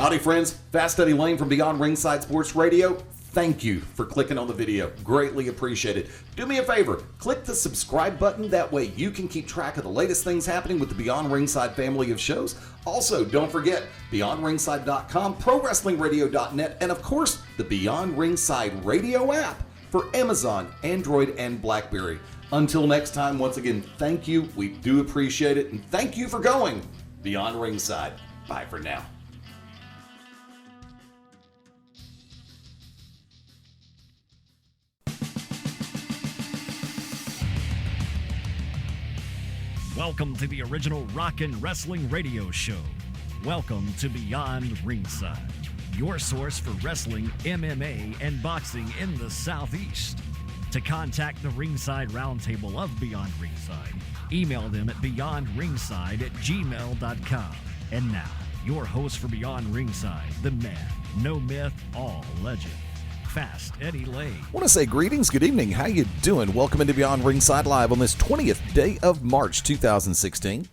Howdy, friends. Fast Eddie Layne from Beyond Ringside Sports Radio. Thank you for clicking on the video. Greatly appreciate it. Do me a favor, click the subscribe button. That way you can keep track of the latest things happening with the Beyond Ringside family of shows. Also, don't forget, BeyondRingside.com, ProWrestlingRadio.net, and of course, the Beyond Ringside Radio app for Amazon, Android, and BlackBerry. Until next time, once again, thank you. We do appreciate it. And thank you for going Beyond Ringside. Bye for now. Welcome to the original Rockin' Wrestling Radio Show. Welcome to Beyond Ringside, your source for wrestling, MMA, and boxing in the Southeast. To contact the Ringside Roundtable of Beyond Ringside, email them at beyondringside@gmail.com. And now, your host for Beyond Ringside, the man, no myth, all legend, Fast Eddie Layne. I want to say greetings, good evening, how you doing? Welcome into Beyond Ringside Live on this 20th day of March 2016.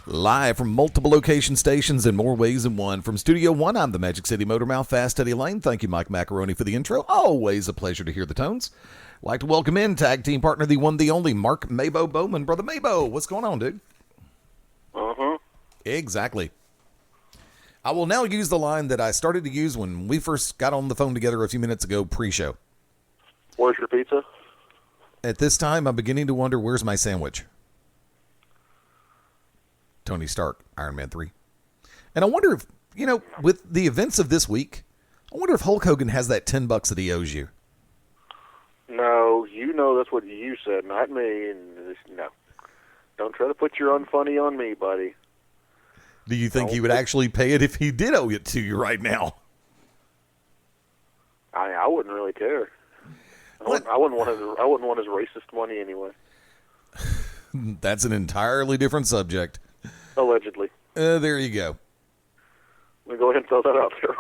Live from multiple location stations in more ways than one. From Studio 1, I'm the Magic City Motor Mouth, Fast Eddie Layne. Thank you, Mike Macaroni, for the intro. Always a pleasure to hear the tones. I'd like to welcome in tag team partner, the one, the only, Mark MaBo Bowman. Brother MaBo, what's going on, dude? Exactly. I will now use the line that I started to use when we first got on the phone together a few minutes ago pre-show. Where's your pizza? At this time, I'm beginning to wonder, where's my sandwich? Tony Stark, Iron Man 3. And I wonder if, with the events of this week, I wonder if Hulk Hogan has that $10 that he owes you. No, that's what you said, not me. No. Don't try to put your unfunny on me, buddy. Do you think he would actually pay it if he did owe it to you right now? I wouldn't really care. I wouldn't want his racist money anyway. That's an entirely different subject. Allegedly. There you go. Let me go ahead and throw that out there.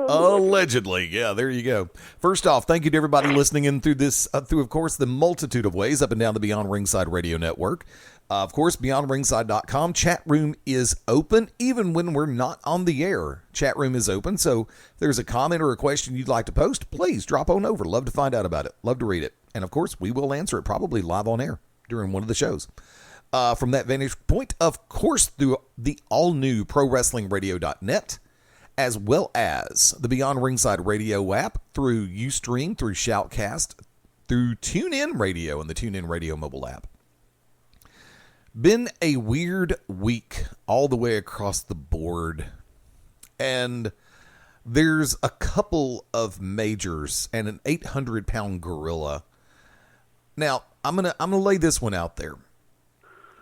Allegedly. Yeah, there you go. First off, thank you to everybody listening in through this, through, of course, the multitude of ways up and down the Beyond Ringside Radio Network. Of course, BeyondRingside.com. Chat room is open, even when we're not on the air. Chat room is open, so if there's a comment or a question you'd like to post, please drop on over. Love to find out about it. Love to read it. And, of course, we will answer it probably live on air during one of the shows. From that vantage point, of course, through the all-new ProWrestlingRadio.net, as well as the Beyond Ringside Radio app, through UStream, through Shoutcast, through TuneIn Radio and the TuneIn Radio mobile app. Been a weird week all the way across the board. And there's a couple of majors and an 800-pound gorilla. Now, I'm gonna lay this one out there,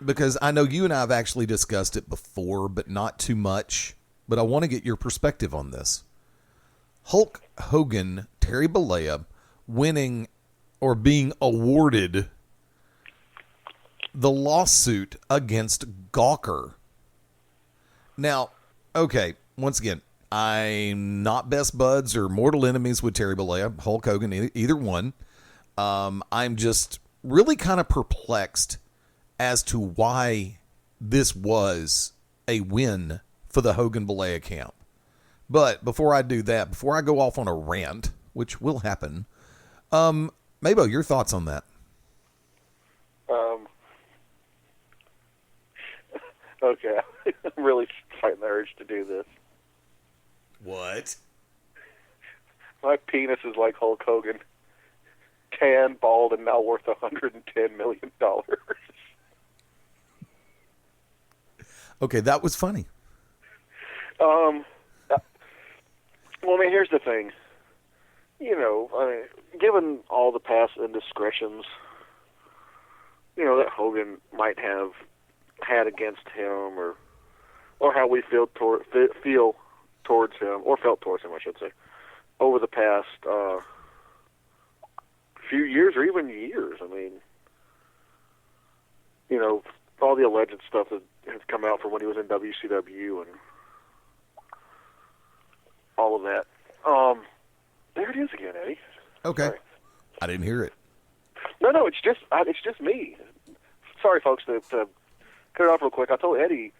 because I know you and I have actually discussed it before, but not too much. But I want to get your perspective on this. Hulk Hogan, Terry Bollea, winning or being awarded the lawsuit against Gawker. Now, okay, once again, I'm not best buds or mortal enemies with Terry Bollea, Hulk Hogan, either one. I'm just really kind of perplexed as to why this was a win for the Hogan-Bollea camp. But before I do that, before I go off on a rant, which will happen, MaBo, your thoughts on that? Okay, I'm really fighting the urge to do this. What? My penis is like Hulk Hogan. Tan, bald, and now worth $110 million. Okay, that was funny. Well, here's the thing. Given all the past indiscretions, that Hogan might have had against him, or how we feel towards him, or felt towards him, I should say, over the past few years or even years. All the alleged stuff that has come out from when he was in WCW and all of that. There it is again, Eddie. Okay. Sorry. I didn't hear it. No, it's just me. Sorry, folks, to cut it off real quick. I told Eddie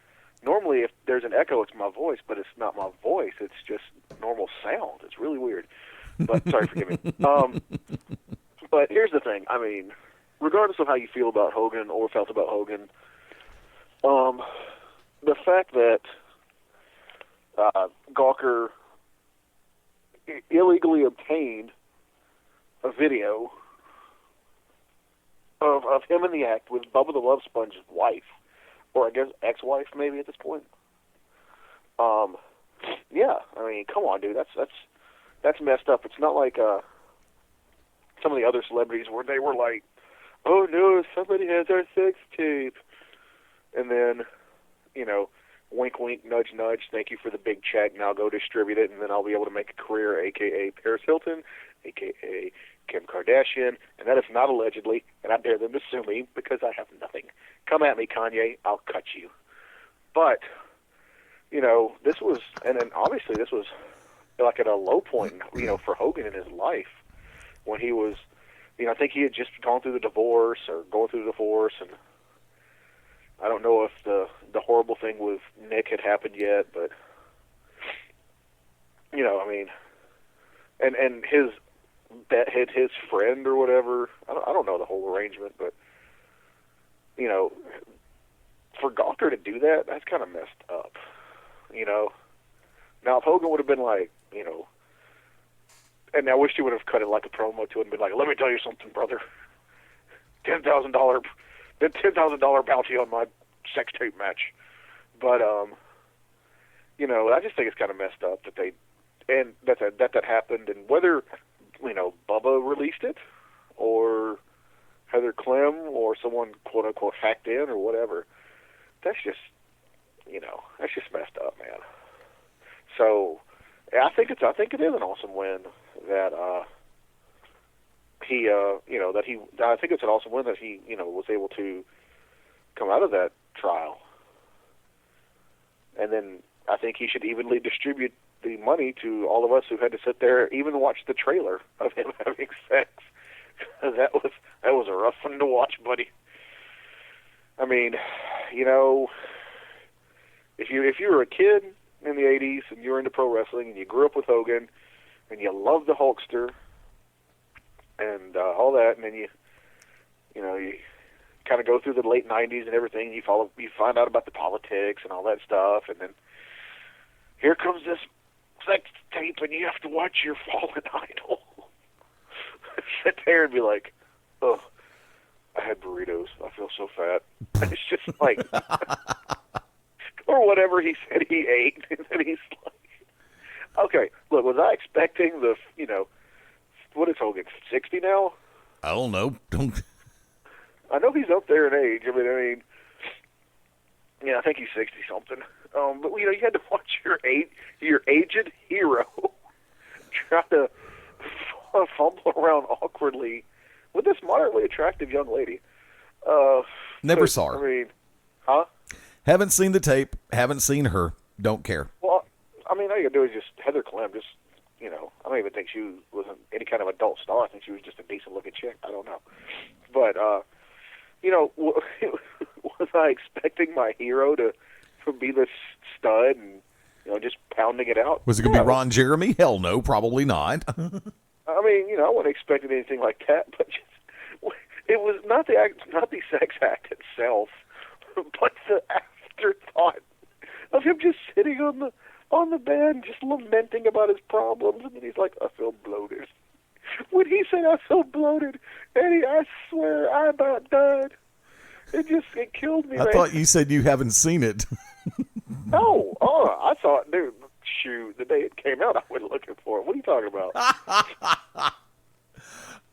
normally if there's an echo, it's my voice, but it's not my voice. It's just normal sound. It's really weird. But sorry, forgive me. But here's the thing. I mean, regardless of how you feel about Hogan or felt about Hogan, the fact that Gawker illegally obtained a video of him in the act with Bubba the Love Sponge's wife, or I guess ex-wife maybe at this point. Yeah, I mean, come on, dude, that's messed up. It's not like some of the other celebrities where they were like, "Oh no, somebody has our sex tape," and then, you know, wink, wink, nudge, nudge. Thank you for the big check. Now go distribute it, and then I'll be able to make a career, a.k.a. Paris Hilton, a.k.a. Kim Kardashian, and that is not allegedly, and I dare them to sue me because I have nothing. Come at me, Kanye. I'll cut you. But, you know, this was, and then obviously this was like at a low point, you know, for Hogan in his life when he was, you know, I think he had just gone through the divorce or going through the divorce, and I don't know if the horrible thing with Nick had happened yet, but, you know, I mean, and his friend or whatever, I don't know the whole arrangement, but, you know, for Gawker to do that, that's kind of messed up, you know. Now, if Hogan would have been like, you know, and I wish he would have cut it like a promo to it and been like, "Let me tell you something, brother. $10,000 bounty on my sex tape match." But, you know, I just think it's kind of messed up that that happened, and whether, you know, Bubba released it or Heather Clem or someone quote unquote hacked in or whatever, that's just, you know, that's just messed up, man. So I think it is an awesome win that he you know, I think it's an awesome win that he, you know, was able to come out of that trial. And then I think he should evenly distribute the money to all of us who had to sit there, even watch the trailer of him having sex. That was a rough one to watch, buddy. I mean, you know, if you were a kid in the 80s and you were into pro wrestling and you grew up with Hogan and you loved the Hulkster and all that, and then you kind of go through the late 90s and everything, you find out about the politics and all that stuff, and then here comes this sex tape and you have to watch your fallen idol sit there and be like, "Oh, I had burritos. I feel so fat." It's just like, or whatever he said he ate, and then he's like, okay, look, was I expecting the, you know, what is Hogan, 60 now? I don't know. I know he's up there in age. I mean, yeah, I think he's 60-something. But, you know, you had to watch your aged hero try to fumble around awkwardly with this moderately attractive young lady. Never saw her. I mean, huh? Haven't seen the tape. Haven't seen her. Don't care. Well, I mean, all you gotta do is just Heather Clem. Just, you know, I don't even think she was any kind of adult star. I think she was just a decent-looking chick. I don't know, but you know, was I expecting my hero to be this stud and, you know, just pounding it out? Was it gonna be Ron Jeremy? Hell no, probably not. I mean, you know, I wasn't expecting anything like that, but just, it was not the sex act itself, but the afterthought of him just sitting on the bed, just lamenting about his problems, and then he's like, "I feel bloated." When he said, "I feel bloated," Eddie, I swear I about died. It killed me. I thought you said you haven't seen it. No, I thought, dude, shoot, the day it came out, I went looking for it. What are you talking about?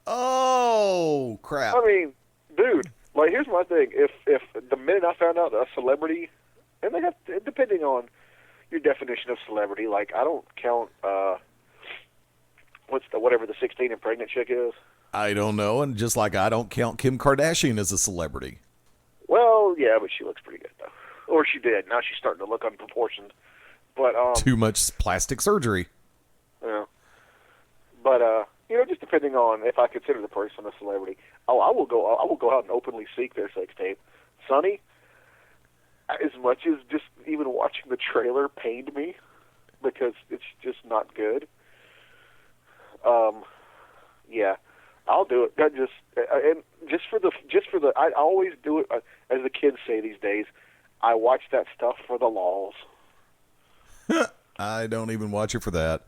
Oh, crap. I mean, dude, like, here's my thing. If the minute I found out a celebrity, and they have, depending on your definition of celebrity, like, I don't count, whatever the 16 and pregnant chick is. I don't know, and just like I don't count Kim Kardashian as a celebrity. Well, yeah, but she looks pretty good, though. Or she did. Now she's starting to look unproportioned. But too much plastic surgery. Yeah. But you know, just depending on if I consider the person a celebrity, I will go out and openly seek their sex tape. Sonny, as much as just even watching the trailer pained me because it's just not good. Yeah, I'll do it. Just for the. I always do it as the kids say these days. I watch that stuff for the lols. I don't even watch it for that.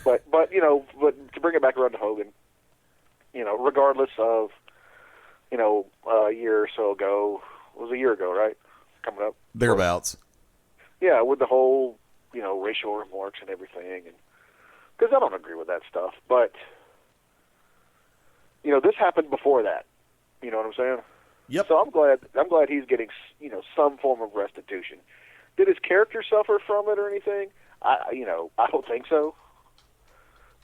But to bring it back around to Hogan, regardless of, a year or so ago, it was a year ago, right? Coming up. Thereabouts. Yeah, with the whole, racial remarks and everything, and because I don't agree with that stuff, but this happened before that. You know what I'm saying? Yep. So I'm glad he's getting, some form of restitution. Did his character suffer from it or anything? I don't think so.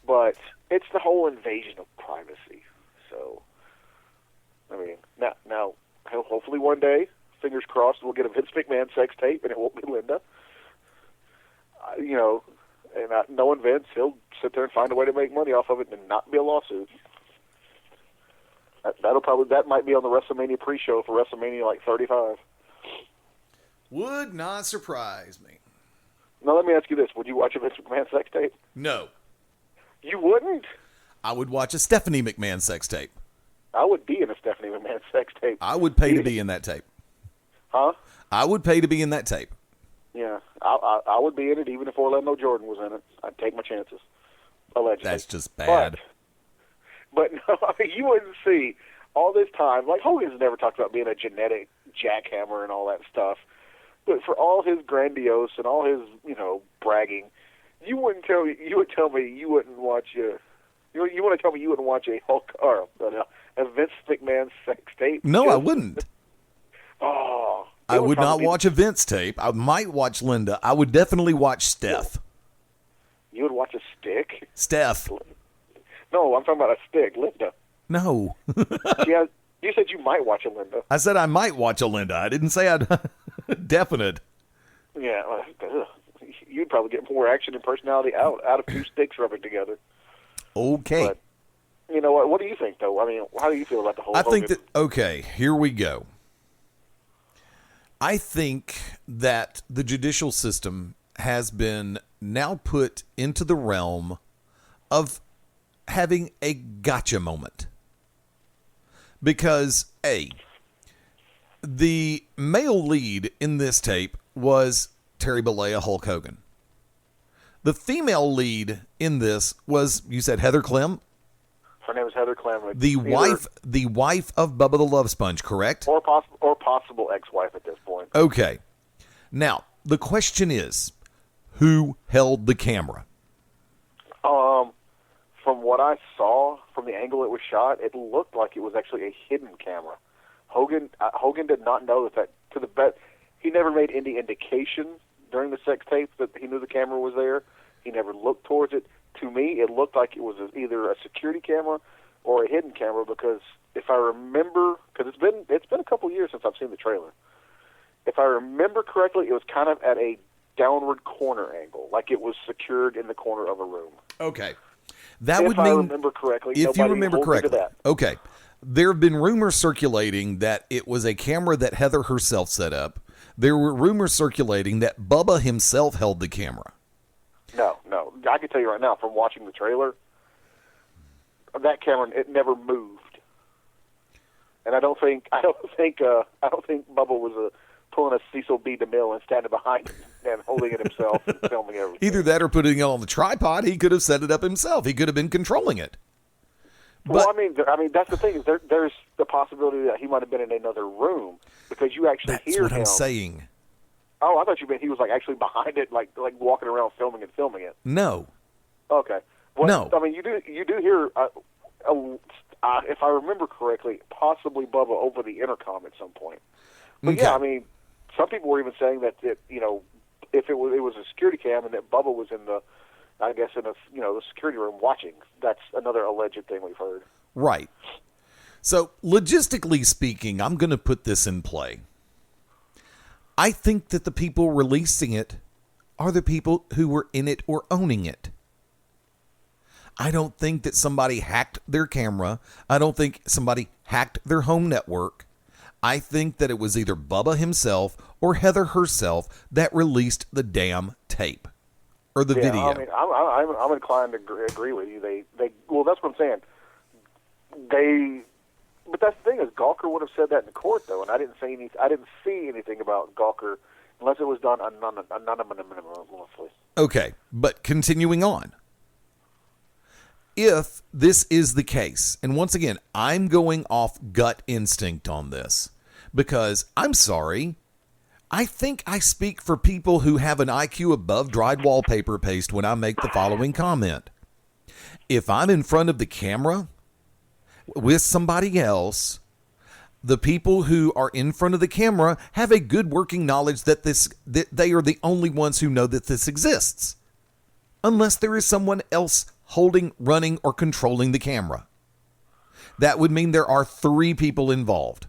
But it's the whole invasion of privacy. So, I mean, now hopefully one day, fingers crossed, we'll get a Vince McMahon sex tape and it won't be Linda. And knowing Vince, he'll sit there and find a way to make money off of it and not be a lawsuit. That might be on the WrestleMania pre-show for WrestleMania like 35. Would not surprise me. Now let me ask you this: would you watch a Vince McMahon sex tape? No. You wouldn't? I would watch a Stephanie McMahon sex tape. I would be in a Stephanie McMahon sex tape. I would pay to be in that tape. Huh? I would pay to be in that tape. Yeah, I would be in it even if Orlando Jordan was in it. I'd take my chances. Allegedly. That's just bad. But no, you wouldn't see all this time. Like Hogan's never talked about being a genetic jackhammer and all that stuff. But for all his grandiose and all his, bragging, you would tell me you wouldn't watch a. You want to tell me you wouldn't watch a Hulk or a Vince McMahon sex tape? No, I wouldn't. Oh. I would not watch a Vince tape. I might watch Linda. I would definitely watch Steph. You would watch a stick? Steph. No, I'm talking about a stick, Linda. No. Yeah, you said you might watch a Linda. I said I might watch a Linda. I didn't say I'd definite. Yeah, you'd probably get more action and personality out of two sticks rubbing together. Okay. But, you know what? What do you think, though? I mean, how do you feel about the whole? I think that, okay, here we go. I think that the judicial system has been now put into the realm of having a gotcha moment. Because, A, the male lead in this tape was Terry Bollea, Hulk Hogan. The female lead in this was, you said Heather Clem? Her name is Heather Clem. The wife of Bubba the Love Sponge, correct? Or possible ex-wife at this point. Okay. Now, the question is, who held the camera? From what I saw, from the angle it was shot, it looked like it was actually a hidden camera. Hogan did not know that to the best. He never made any indication during the sex tape that he knew the camera was there. He never looked towards it. To me, it looked like it was either a security camera or a hidden camera because if I remember, because it's been a couple years since I've seen the trailer. If I remember correctly, it was kind of at a downward corner angle, like it was secured in the corner of a room. Okay. That if would I mean, remember correctly, if you nobody remember holds me to correctly, that. okay. There have been rumors circulating that it was a camera that Heather herself set up. There were rumors circulating that Bubba himself held the camera. No. I can tell you right now, from watching the trailer, that camera, it never moved. And I don't think Bubba was pulling a Cecil B. DeMille and standing behind it and holding it himself and filming everything. Either that or putting it on the tripod. He could have set it up himself. He could have been controlling it. Well, I mean, that's the thing. Is there's the possibility that he might have been in another room because you actually hear him. That's what I'm saying. Oh, I thought you meant he was like actually behind it, like walking around filming it. No. Okay. Well, No. I mean, you do hear, if I remember correctly, possibly Bubba over the intercom at some point. But Okay. yeah, I mean, some people were even saying that if it was a security cam and that Bubba was in the security room watching. That's another alleged thing we've heard. Right. So, logistically speaking, I'm going to put this in play. I think that the people releasing it are the people who were in it or owning it. I don't think that somebody hacked their camera. I don't think somebody hacked their home network. I think that it was either Bubba himself or Heather herself that released the damn tape or the video. I mean, I'm inclined to agree with you. Well, that's what I'm saying. But that's the thing is, Gawker would have said that in court, though, and I didn't see anything about Gawker unless it was done anonymously. Okay, but continuing on. If this is the case, and once again, I'm going off gut instinct on this, because I'm sorry, I think I speak for people who have an IQ above dried wallpaper paste when I make the following comment. If I'm in front of the camera with somebody else, the people who are in front of the camera have a good working knowledge that they are the only ones who know that this exists, unless there is someone else holding, running, or controlling the camera. That would mean there are 3 people involved.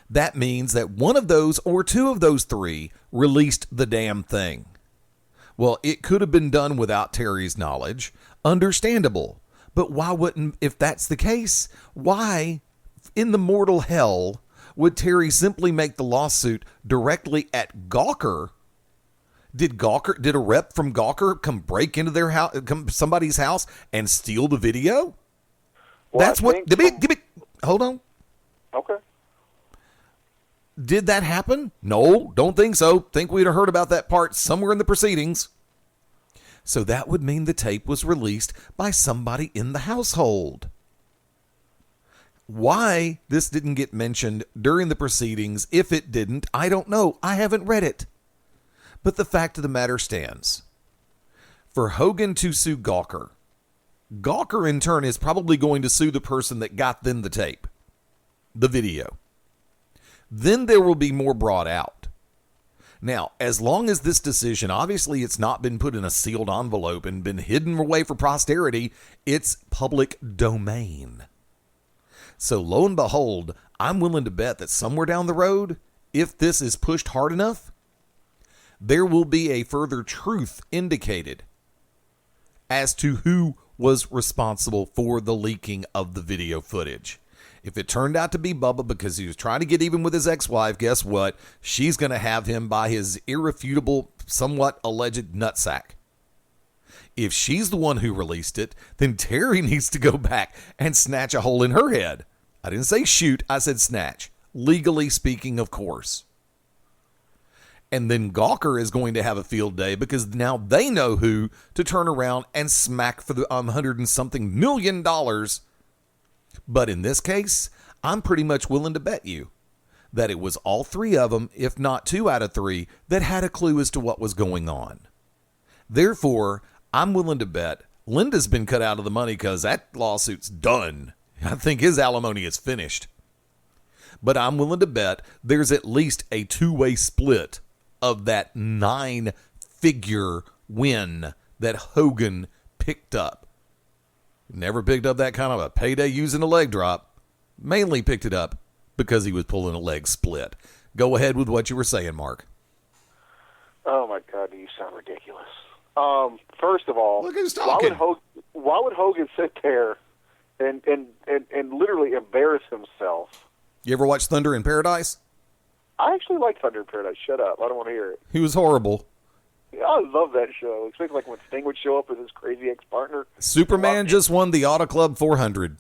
That means that one of those or 2 of those 3 released the damn thing. Well, it could have been done without Terry's knowledge. Understandable. But why wouldn't, if that's the case, why in the mortal hell would Terry simply make the lawsuit directly at Gawker? Did a rep from Gawker come break into their house, somebody's house, and steal the video? Well, That's what. Hold on. Okay. Did that happen? No, don't think so. Think we'd have heard about that part somewhere in the proceedings. So that would mean the tape was released by somebody in the household. Why this didn't get mentioned during the proceedings, if it didn't, I don't know. I haven't read it. But the fact of the matter stands. For Hogan to sue Gawker, Gawker in turn is probably going to sue the person that got them the tape, the video. Then there will be more brought out. Now, as long as this decision, obviously it's not been put in a sealed envelope and been hidden away for posterity, it's public domain. So lo and behold, I'm willing to bet that somewhere down the road, if this is pushed hard enough, there will be a further truth indicated as to who was responsible for the leaking of the video footage. If it turned out to be Bubba because he was trying to get even with his ex-wife, guess what? She's going to have him by his irrefutable, somewhat alleged nutsack. If she's the one who released it, then Terry needs to go back and snatch a hole in her head. I didn't say shoot, I said snatch. Legally speaking, of course. And then Gawker is going to have a field day because now they know who to turn around and smack for the $100 and something million. But in this case, I'm pretty much willing to bet you that it was all 3 of them, if not 2 out of 3, that had a clue as to what was going on. Therefore, I'm willing to bet Linda's been cut out of the money because that lawsuit's done. I think his alimony is finished. But I'm willing to bet there's at least a 2-way split of that 9-figure win that Hogan picked up. Never picked up that kind of a payday using a leg drop. Mainly picked it up because he was pulling a leg split. Go ahead with what you were saying, Mark. Oh, my God, you sound ridiculous. First of all, look who's talking. Why would Hogan sit there and literally embarrass himself? You ever watch Thunder in Paradise? I actually like Thunder in Paradise. Shut up. I don't want to hear it. He was horrible. Yeah, I love that show. Especially like when Sting would show up with his crazy ex-partner. Superman just won the Auto Club 400.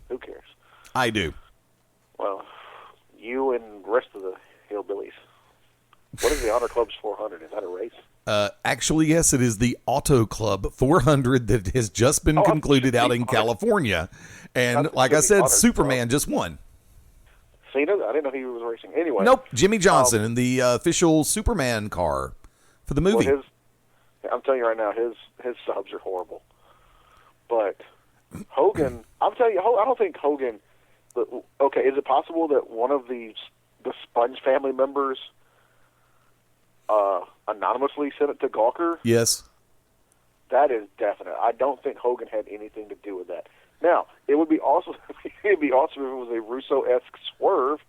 Who cares? I do. Well, you and the rest of the hillbillies. What is the Auto Club's 400? Is that a race? Actually, yes, it is the Auto Club 400 that has just been concluded out in California. And like I said, Superman just won. Cena? I didn't know he was racing. Anyway. Nope, Jimmy Johnson in the official Superman car for the movie. Well, I'm telling you right now, his subs are horrible. But Hogan, I'm telling you, I don't think Hogan. Okay, is it possible that one of the Sponge family members anonymously sent it to Gawker? Yes. That is definite. I don't think Hogan had anything to do with that. Now, it would be awesome. It'd be awesome if it was a Russo-esque swerve,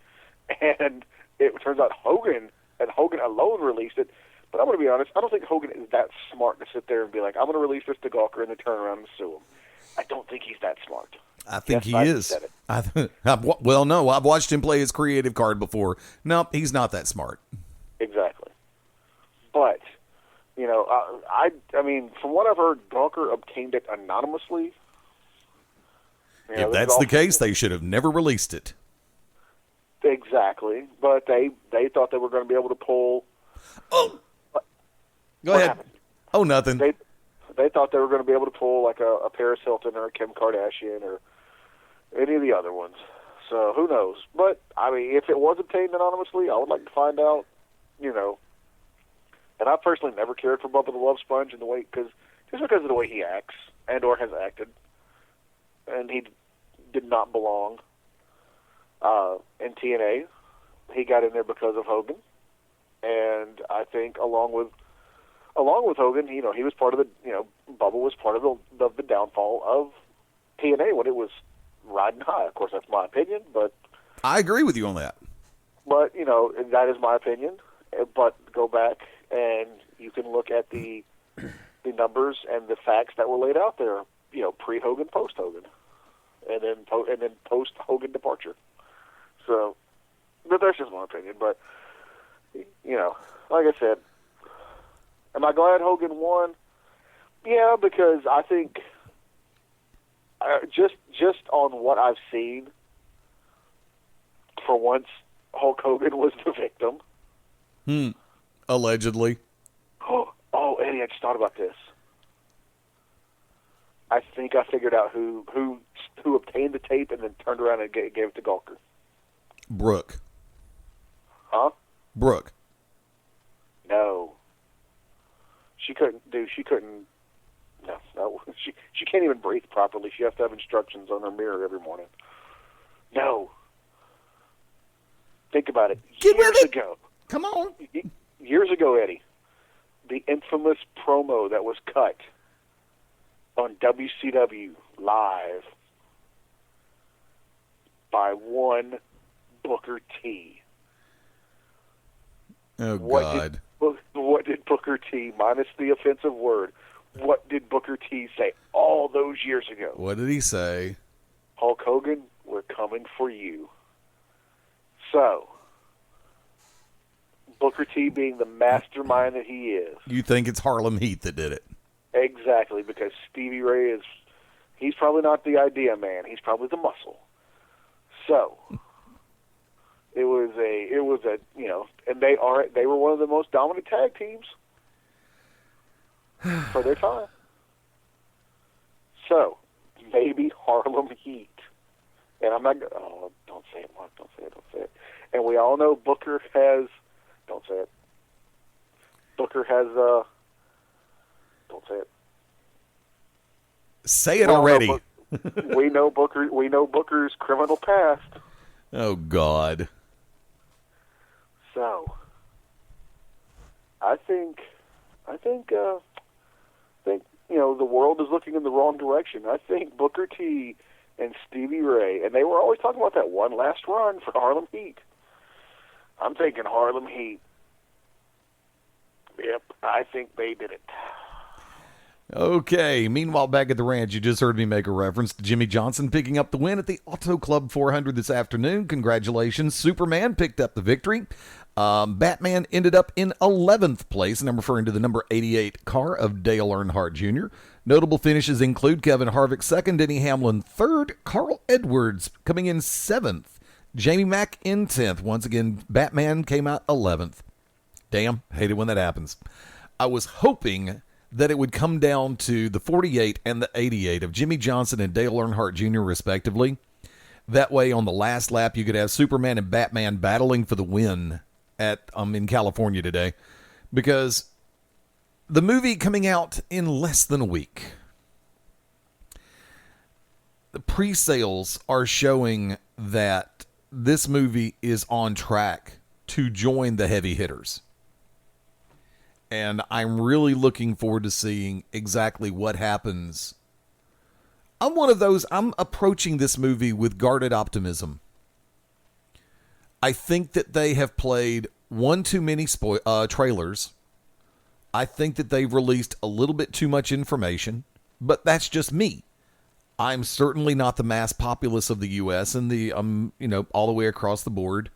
and it turns out Hogan alone released it. But I'm going to be honest. I don't think Hogan is that smart to sit there and be like, "I'm going to release this to Gawker," and then turn around and sue him. I don't think he's that smart. I think Yes, he is. said it. Well, no, I've watched him play his creative card before. No, he's not that smart. Exactly. But, you know, I mean, from what I've heard, Gawker obtained it anonymously. You know, If that's the case, they should have never released it. Exactly. But they thought they were going to be able to pull. Oh, go ahead. Happened? Oh, nothing. They thought they were going to be able to pull like a Paris Hilton or a Kim Kardashian or any of the other ones. So who knows? But I mean, if it was obtained anonymously, I would like to find out. You know, and I personally never cared for Bubba the Love Sponge in the way just because of the way he acts and or has acted, and he did not belong in TNA. He got in there because of Hogan, and I think along with Hogan, you know, he was part of the, you know, Bubba was part of the downfall of TNA when it was riding high. Of course, that's my opinion, but I agree with you on that. But, you know, that is my opinion. But go back and you can look at the numbers and the facts that were laid out there, you know, pre-Hogan, post-Hogan, and then post-Hogan departure. So, but that's just my opinion. But, you know, like I said, am I glad Hogan won? Yeah, because I think just on what I've seen, for once, Hulk Hogan was the victim. Allegedly. Oh, Eddie, I just thought about this. I think I figured out who obtained the tape and then turned around and gave it to Gawker. Brooke. Huh? Brooke. No. She couldn't. No. She can't even breathe properly. She has to have instructions on her mirror every morning. No. Think about it. Years ago. Come on. Years ago, Eddie, the infamous promo that was cut on WCW live by one Booker T. Oh, God. What did Booker T, minus the offensive word, what did Booker T say all those years ago? What did he say? Hulk Hogan, we're coming for you. So, Booker T being the mastermind that he is. You think it's Harlem Heat that did it? Exactly, because Stevie Ray he's probably not the idea man. He's probably the muscle. So, it was a, you know, and they were one of the most dominant tag teams for their time. So, maybe Harlem Heat. And I'm not, don't say it, Mark, don't say it. And we all know Booker has, don't say it. Booker has, don't say it. Say it already. We know Booker's criminal past. Oh, God. So, I think, you know, the world is looking in the wrong direction. I think Booker T and Stevie Ray, and they were always talking about that one last run for Harlem Heat. I'm thinking Harlem Heat. Yep, I think they did it. Okay. Meanwhile, back at the ranch, you just heard me make a reference to Jimmy Johnson picking up the win at the Auto Club 400 this afternoon. Congratulations. Superman picked up the victory. Batman ended up in 11th place, and I'm referring to the number 88 car of Dale Earnhardt Jr. Notable finishes include Kevin Harvick 2nd, Denny Hamlin 3rd, Carl Edwards coming in 7th, Jamie Mack in 10th. Once again, Batman came out 11th. Damn, hate it when that happens. I was hoping that it would come down to the 48 and the 88 of Jimmy Johnson and Dale Earnhardt Jr. respectively. That way, on the last lap, you could have Superman and Batman battling for the win at in California today, because the movie coming out in less than a week. The pre-sales are showing that this movie is on track to join the heavy hitters. And I'm really looking forward to seeing exactly what happens. I'm approaching this movie with guarded optimism. I think that they have played one too many trailers. I think that they've released a little bit too much information, but that's just me. I'm certainly not the mass populace of the U.S. and the, all the way across the board.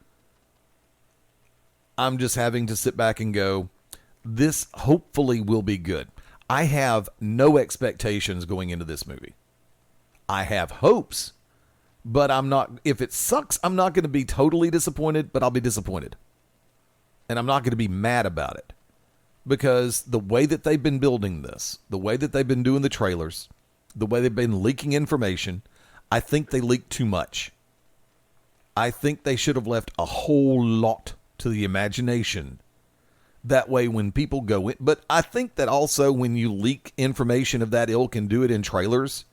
I'm just having to sit back and go, this hopefully will be good. I have no expectations going into this movie. I have hopes, but if it sucks, I'm not going to be totally disappointed, but I'll be disappointed. And I'm not going to be mad about it. Because the way that they've been building this, the way that they've been doing the trailers, the way they've been leaking information, I think they leaked too much. I think they should have left a whole lot to the imagination. That way when people go in, but I think that also when you leak information of that ilk and do it in trailers,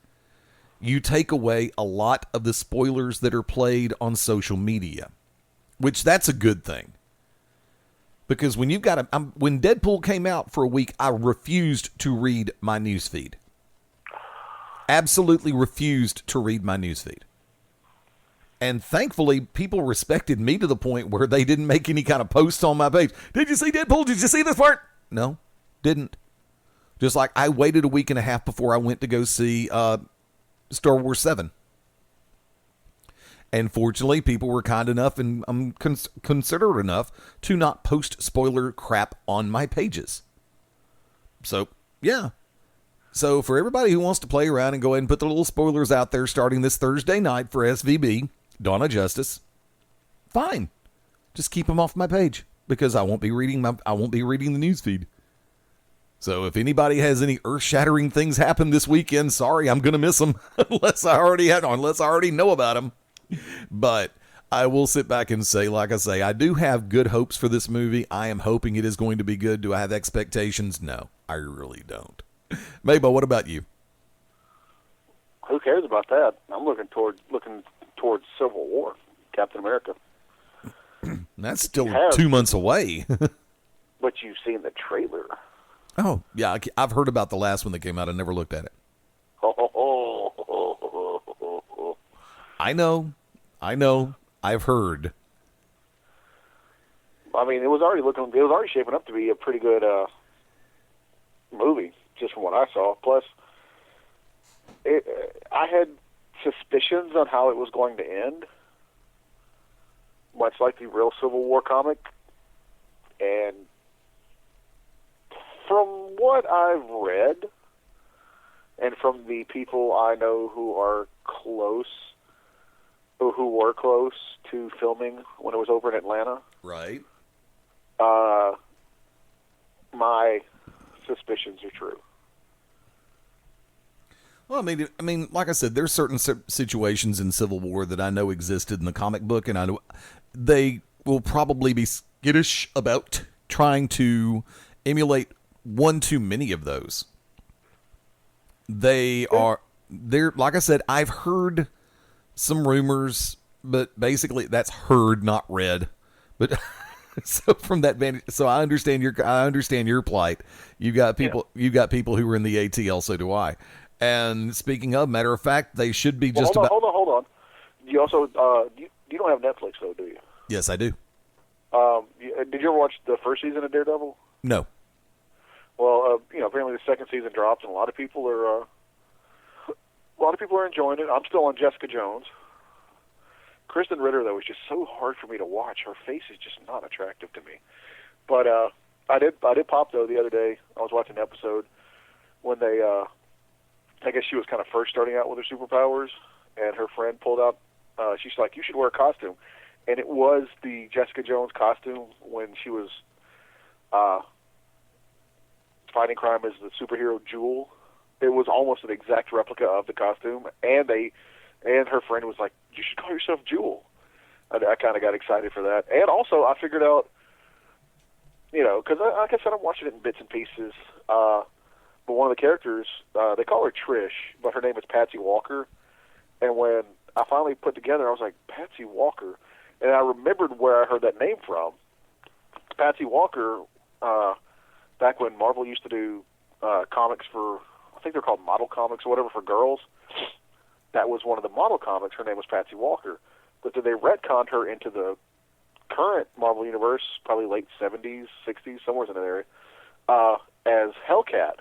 you take away a lot of the spoilers that are played on social media, which that's a good thing. Because when you've got when Deadpool came out for a week, I refused to read my newsfeed. Absolutely refused to read my newsfeed. And thankfully, people respected me to the point where they didn't make any kind of posts on my page. Did you see Deadpool? Did you see this part? No, didn't. Just like I waited a week and a half before I went to go see Star Wars 7. And fortunately, people were kind enough and considerate enough to not post spoiler crap on my pages. So, yeah. So, for everybody who wants to play around and go ahead and put the little spoilers out there starting this Thursday night for SVB, Dawn of Justice, fine. Just keep them off my page because I won't be reading the newsfeed. So, if anybody has any earth-shattering things happen this weekend, sorry, I'm going to miss them unless I already know about them. But I will sit back and say, like I say, I do have good hopes for this movie. I am hoping it is going to be good. Do I have expectations? No, I really don't. MaBo, what about you? Who cares about that? I'm looking towards Civil War, Captain America. That's still 2 months away. But you've seen the trailer. Oh, yeah, I've heard about the last one that came out. I never looked at it. I know. I've heard. I mean, it was already shaping up to be a pretty good movie, just from what I saw. Plus, I had suspicions on how it was going to end, much like the real Civil War comic. And from what I've read, and from the people I know who were close to filming when it was over in Atlanta. Right. My suspicions are true. Well, I mean, like I said, there's certain situations in Civil War that I know existed in the comic book, and I know they will probably be skittish about trying to emulate one too many of those. They're like I said, I've heard some rumors, but basically that's heard, not read. But so from that vantage, so I understand your plight. You've got people who are in the ATL, so do I. And speaking of, matter of fact, they should be just hold on. You also you don't have Netflix though, do you? Yes, I do. Did you ever watch the first season of Daredevil? No. Well, apparently the second season dropped, and a lot of people are enjoying it. I'm still on Jessica Jones. Kristen Ritter, though, is just so hard for me to watch. Her face is just not attractive to me. But I did pop though the other day. I was watching an episode when they, I guess she was kind of first starting out with her superpowers, and her friend pulled out. She's like, "You should wear a costume," and it was the Jessica Jones costume when she was fighting crime as the superhero Jewel. It was almost an exact replica of the costume, and her friend was like, "You should call yourself Jewel." I kind of got excited for that, and also I figured out, because like I said, I'm watching it in bits and pieces. But one of the characters, they call her Trish, but her name is Patsy Walker. And when I finally put together, I was like, Patsy Walker, and I remembered where I heard that name from. Patsy Walker, back when Marvel used to do comics for, I think they're called model comics or whatever for girls. That was one of the model comics. Her name was Patsy Walker. But then they retconned her into the current Marvel Universe, probably late 70s, 60s, somewhere in that area, as Hellcat.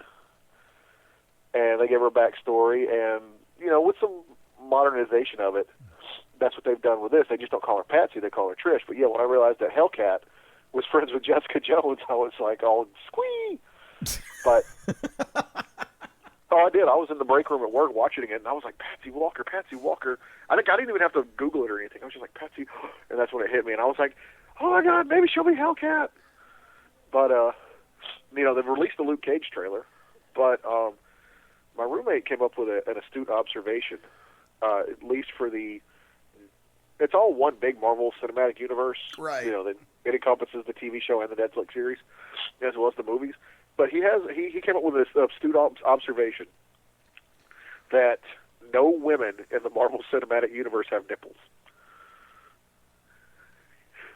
And they gave her a backstory, and with some modernization of it, that's what they've done with this. They just don't call her Patsy, they call her Trish. But yeah, when I realized that Hellcat was friends with Jessica Jones, I was like, all squee. But I did. I was in the break room at work watching it, and I was like, Patsy Walker, Patsy Walker. I didn't even have to Google it or anything. I was just like, Patsy, and that's when it hit me, and I was like, oh my God, maybe she'll be Hellcat. But they've released the Luke Cage trailer, but my roommate came up with an astute observation, at least for it's all one big Marvel Cinematic Universe. Right. It encompasses the TV show and the Netflix series, as well as the movies. But he came up with this astute observation that no women in the Marvel Cinematic Universe have nipples.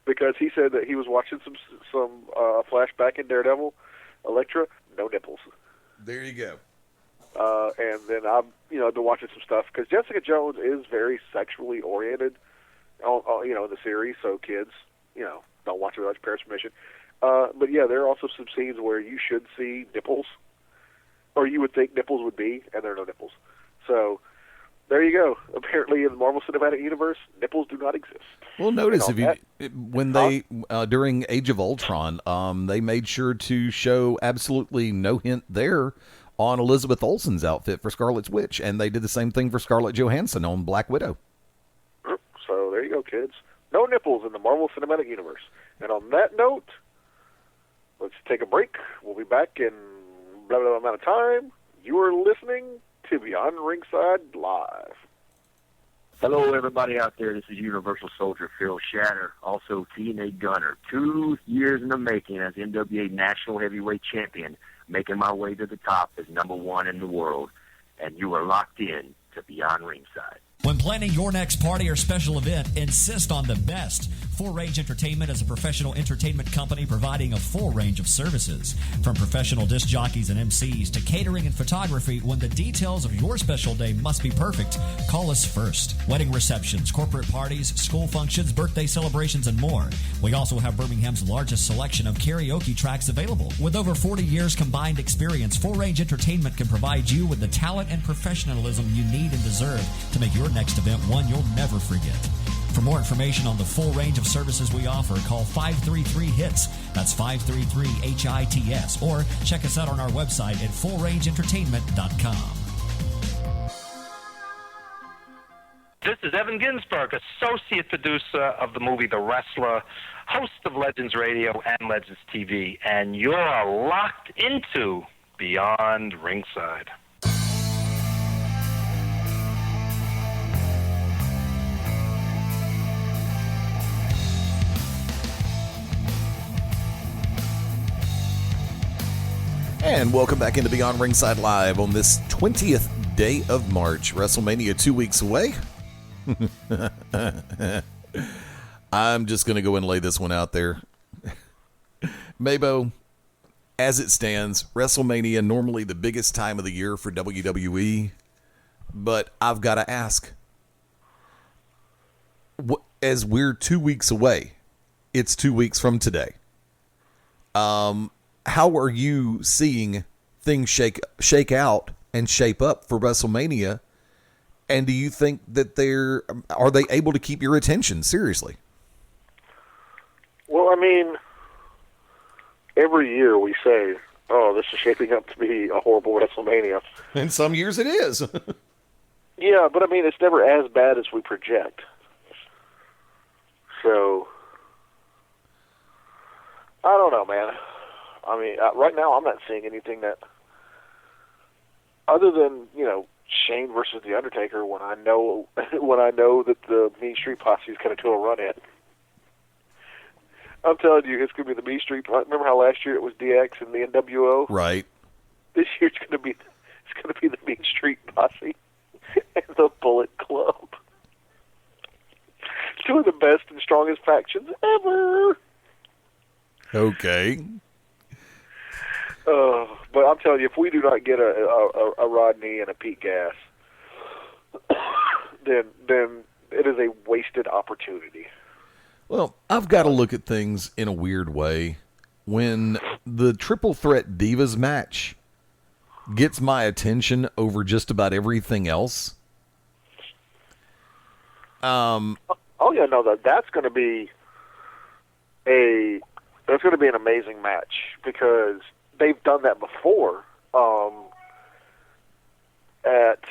Because he said that he was watching some flashback in Daredevil, Elektra, no nipples. There you go. And then I've been watching some stuff because Jessica Jones is very sexually oriented, in the series. So kids, don't watch it without your parents' permission. But yeah, there are also some scenes where you should see nipples, or you would think nipples would be, and there are no nipples. So there you go. Apparently, in the Marvel Cinematic Universe, nipples do not exist. Well, notice when they during Age of Ultron, they made sure to show absolutely no hint there on Elizabeth Olsen's outfit for Scarlet Witch, and they did the same thing for Scarlett Johansson on Black Widow. So there you go, kids. No nipples in the Marvel Cinematic Universe. And on that note, let's take a break. We'll be back in blah, blah, blah amount of time. You are listening to Beyond Ringside Live. Hello, everybody out there. This is Universal Soldier Phil Shatter, also TNA Gunner. 2 years in the making as NWA National Heavyweight Champion, making my way to the top as #1 in the world. And you are locked in to Beyond Ringside. When planning your next party or special event, insist on the best. Full Range Entertainment is a professional entertainment company providing a full range of services. From professional disc jockeys and MCs to catering and photography, when the details of your special day must be perfect, call us first. Wedding receptions, corporate parties, school functions, birthday celebrations, and more. We also have Birmingham's largest selection of karaoke tracks available. With over 40 years combined experience, Full Range Entertainment can provide you with the talent and professionalism you need and deserve to make your next event one you'll never forget. For more information on the full range of services we offer, call 533-HITS. That's 533-HITS. Or check us out on our website at fullrangeentertainment.com. This is Evan Ginsberg, associate producer of the movie The Wrestler, host of Legends Radio and Legends TV, and you're locked into Beyond Ringside. And welcome back into Beyond Ringside Live on this 20th day of March. WrestleMania 2 weeks away. I'm just going to go and lay this one out there. MaBo, as it stands, WrestleMania, normally the biggest time of the year for WWE. But I've got to ask, as we're 2 weeks away, it's 2 weeks from today. How are you seeing things shake out and shape up for WrestleMania? And do you think that are they able to keep your attention? Seriously. Well, I mean, every year we say, oh, this is shaping up to be a horrible WrestleMania. And some years it is. Yeah, but I mean, it's never as bad as we project. So, I don't know, man. I mean, right now I'm not seeing anything that, other than, Shane versus The Undertaker, when I know that the Mean Street Posse is going to do a run in. I'm telling you, it's going to be the Mean Street. Remember how last year it was DX and the NWO? Right. This year it's going to be the Mean Street Posse and the Bullet Club. Two of the best and strongest factions ever. Okay. But I'm telling you, if we do not get a Rodney and a Pete Gas, then it is a wasted opportunity. Well, I've got to look at things in a weird way. When the Triple Threat Divas match gets my attention over just about everything else, Oh yeah, no, that's going to be an amazing match because they've done that before at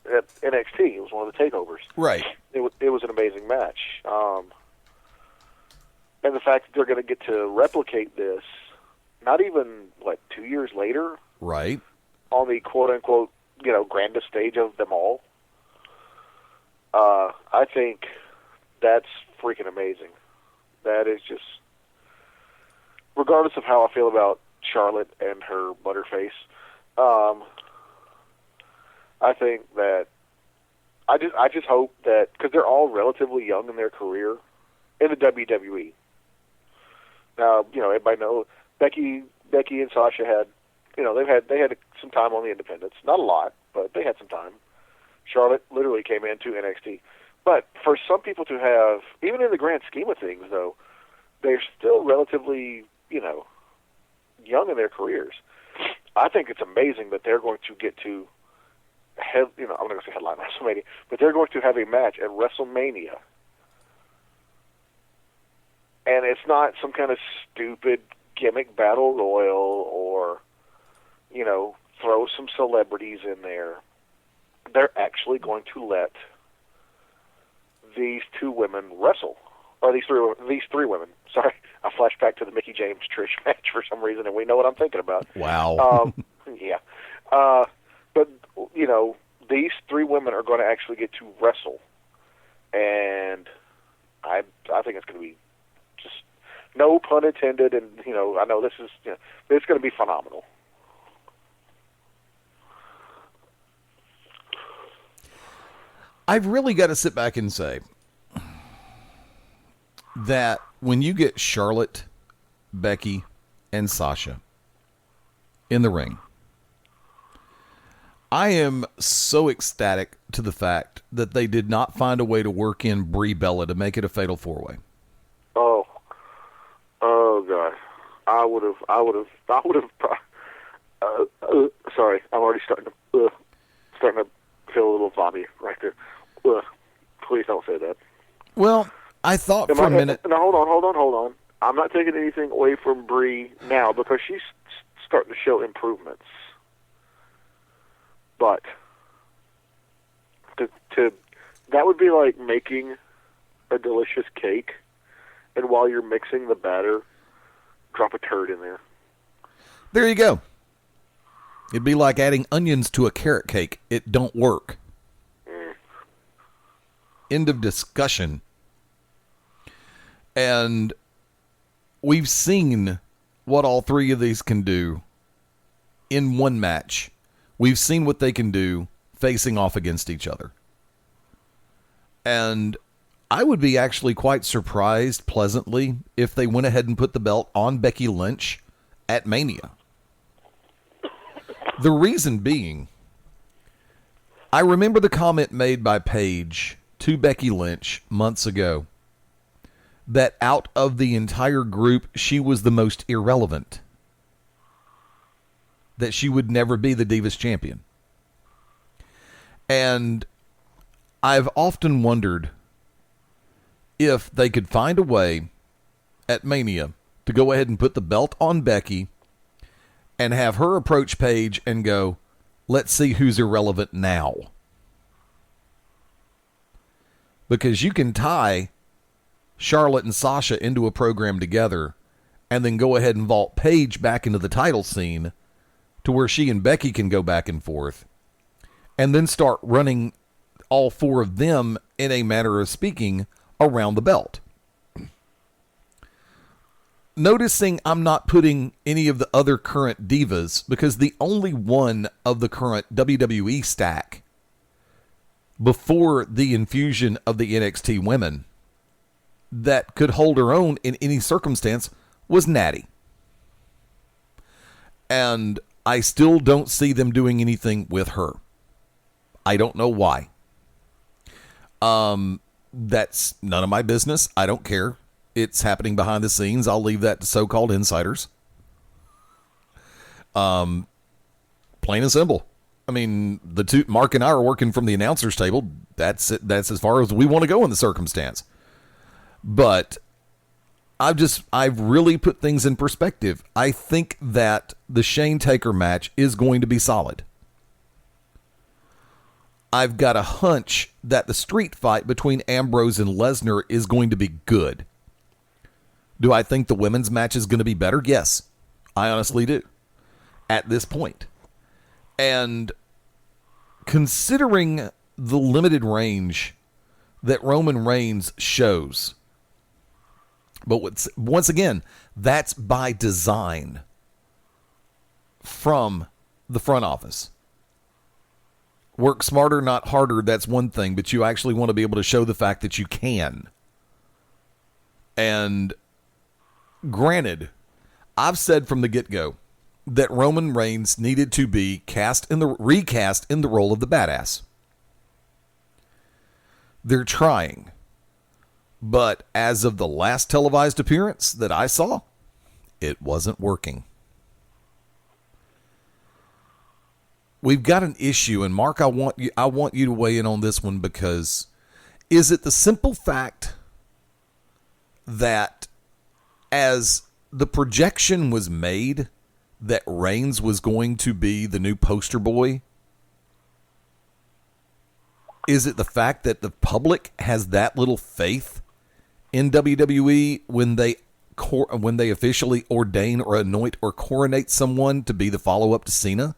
NXT. It was one of the takeovers. Right. It was an amazing match. And the fact that they're going to get to replicate this, not even, 2 years later? Right. On the quote-unquote, grandest stage of them all. I think that's freaking amazing. That is just, regardless of how I feel about Charlotte and her butterface, I think that I just hope that, because they're all relatively young in their career in the WWE. Now, everybody knows Becky and Sasha had, they had some time on the independents. Not a lot, but they had some time. Charlotte literally came into NXT. But for some people to have, even in the grand scheme of things, though, they're still relatively, young in their careers. I think it's amazing that they're going to get to I'm not going to say headline WrestleMania, but they're going to have a match at WrestleMania. And it's not some kind of stupid gimmick battle royal or, throw some celebrities in there. They're actually going to let these two women wrestle. Or these three women. Sorry, I flashed back to the Mickie James Trish match for some reason, and we know what I'm thinking about. Wow. Yeah. But, these three women are going to actually get to wrestle. And I think it's going to be just, no pun intended, and, I know this is, it's going to be phenomenal. I've really got to sit back and say that when you get Charlotte, Becky, and Sasha in the ring, I am so ecstatic to the fact that they did not find a way to work in Brie Bella to make it a fatal four-way. Oh God, I would have. Sorry, I'm already starting to feel a little vomit right there. Please don't say that. Well, I thought for a minute. Now hold on. I'm not taking anything away from Brie now because she's starting to show improvements. But to that would be like making a delicious cake, and while you're mixing the batter, drop a turd in there. There you go. It'd be like adding onions to a carrot cake. It don't work. End of discussion. And we've seen what all three of these can do in one match. We've seen what they can do facing off against each other. And I would be actually quite surprised pleasantly if they went ahead and put the belt on Becky Lynch at Mania. The reason being, I remember the comment made by Paige to Becky Lynch months ago that out of the entire group, she was the most irrelevant. That she would never be the Divas champion. And I've often wondered if they could find a way at Mania to go ahead and put the belt on Becky and have her approach Paige and go, let's see who's irrelevant now. Because you can tie Charlotte and Sasha into a program together and then go ahead and vault Paige back into the title scene to where she and Becky can go back and forth and then start running all four of them, in a manner of speaking, around the belt. Noticing I'm not putting any of the other current divas because the only one of the current WWE stack before the infusion of the NXT women that could hold her own in any circumstance was Natty. And I still don't see them doing anything with her. I don't know why. That's none of my business. I don't care. It's happening behind the scenes. I'll leave that to so-called insiders. Plain and simple. I mean, the two, Mark and I are working from the announcer's table. That's it. That's as far as we want to go in the circumstance. But I've really put things in perspective. I think that the Shane Taker match is going to be solid. I've got a hunch that the street fight between Ambrose and Lesnar is going to be good. Do I think the women's match is going to be better? Yes, I honestly do. At this point. And considering the limited range that Roman Reigns shows, but once again, that's by design from the front office. Work smarter, not harder, that's one thing, but you actually want to be able to show the fact that you can. And granted, I've said from the get-go that Roman Reigns needed to be recast in the role of the badass. They're trying. But as of the last televised appearance that I saw, it wasn't working. We've got an issue, and Mark, I want you to weigh in on this one, because is it the simple fact that as the projection was made that Reigns was going to be the new poster boy? Is it the fact that the public has that little faith in WWE when they officially ordain or anoint or coronate someone to be the follow-up to Cena,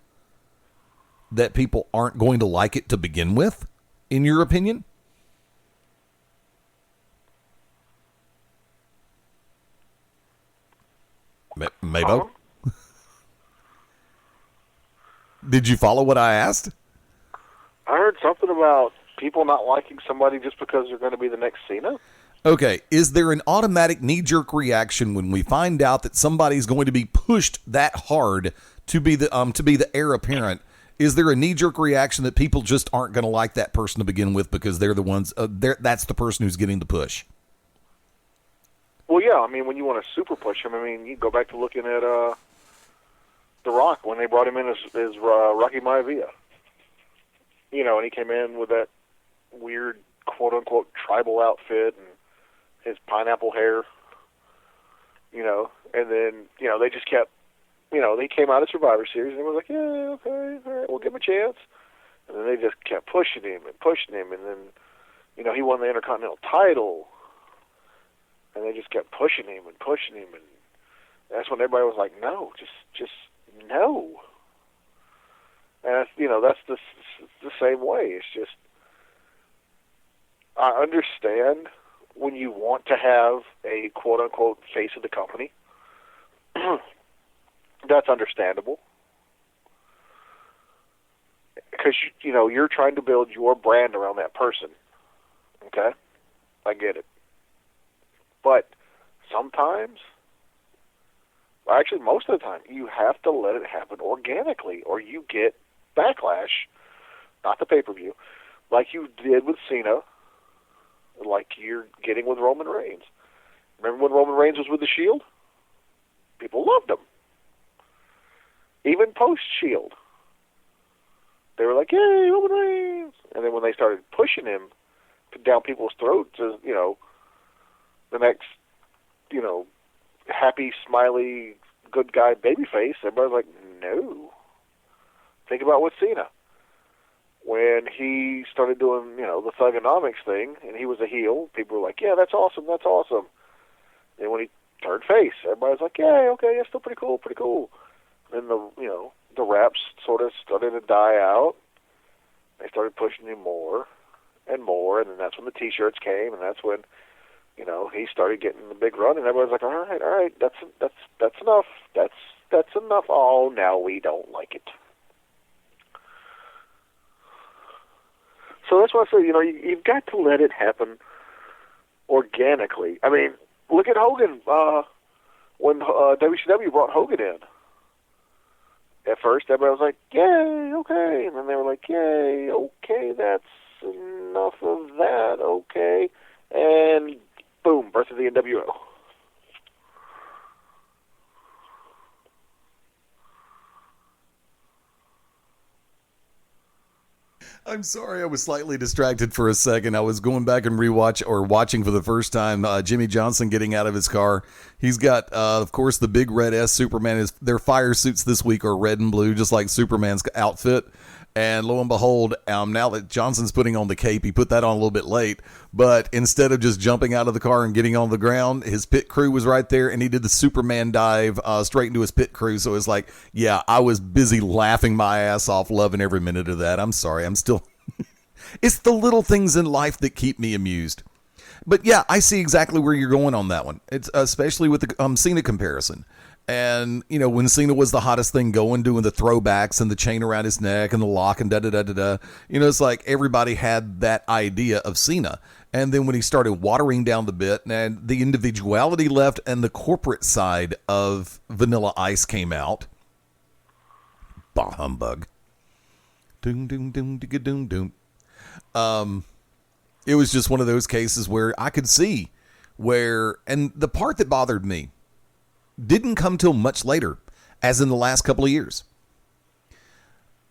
that people aren't going to like it to begin with, in your opinion? MaBo? Did you follow what I asked? I heard something about people not liking somebody just because they're going to be the next Cena. Okay, is there an automatic knee-jerk reaction when we find out that somebody's going to be pushed that hard to be the heir apparent? Is there a knee-jerk reaction that people just aren't going to like that person to begin with because they're the ones, that's the person who's getting the push? Well, yeah, I mean, when you want to super push him, I mean, you go back to looking at The Rock when they brought him in as Rocky Maivia. You know, and he came in with that weird, quote-unquote, tribal outfit and his pineapple hair, you know, and then, you know, they just kept, you know, they came out of Survivor Series and everyone was like, yeah, okay, all right, we'll give him a chance. And then they just kept pushing him, and then, you know, he won the Intercontinental title, and they just kept pushing him, and that's when everybody was like, no, just no. And that's, you know, that's the same way. It's just, I understand when you want to have a quote-unquote face of the company. That's understandable. Because, you know, you're trying to build your brand around that person. Okay? I get it. But sometimes, well, actually most of the time, you have to let it happen organically, or you get backlash, not the pay-per-view, like you did with Cena, like you're getting with Roman Reigns. Remember when Roman Reigns was with the Shield? People loved him. Even post-Shield. They were like, yay, Roman Reigns! And then when they started pushing him down people's throats as, you know, the next, you know, happy, smiley, good guy babyface, everybody's like, no. Think about with Cena. When he started doing, you know, the Thugonomics thing, and he was a heel, people were like, yeah, that's awesome, that's awesome. And when he turned face, everybody's like, yeah, okay, yeah, still pretty cool. Then the, you know, the raps sort of started to die out. They started pushing him more, and then that's when the T-shirts came, and that's when, you know, he started getting the big run, and everybody's like, all right, that's enough, that's enough. Oh, now we don't like it. So that's why I say, you know, you've got to let it happen organically. I mean, look at Hogan when WCW brought Hogan in. At first, everybody was like, yay, okay. And then they were like, yay, okay, that's enough of that, okay. And boom, birth of the NWO. I'm sorry, I was slightly distracted for a second. I was going back and watching for the first time Jimmy Johnson getting out of his car. He's got, of course, the big red S Superman. Their fire suits this week are red and blue, just like Superman's outfit. And lo and behold, now that Johnson's putting on the cape, he put that on a little bit late. But instead of just jumping out of the car and getting on the ground, his pit crew was right there, and he did the Superman dive straight into his pit crew. So it's like, yeah, I was busy laughing my ass off, loving every minute of that. I'm sorry. I'm still... It's the little things in life that keep me amused. But yeah, I see exactly where you're going on that one. It's especially with the Cena comparison. And, you know, when Cena was the hottest thing going, doing the throwbacks and the chain around his neck and the lock and da-da-da-da-da, you know, it's like everybody had that idea of Cena. And then when he started watering down the bit and the individuality left and the corporate side of Vanilla Ice came out, bah humbug. Doom, doom, doom, doom, doom. It was just one of those cases where I could see where, and the part that bothered me didn't come till much later, as in the last couple of years.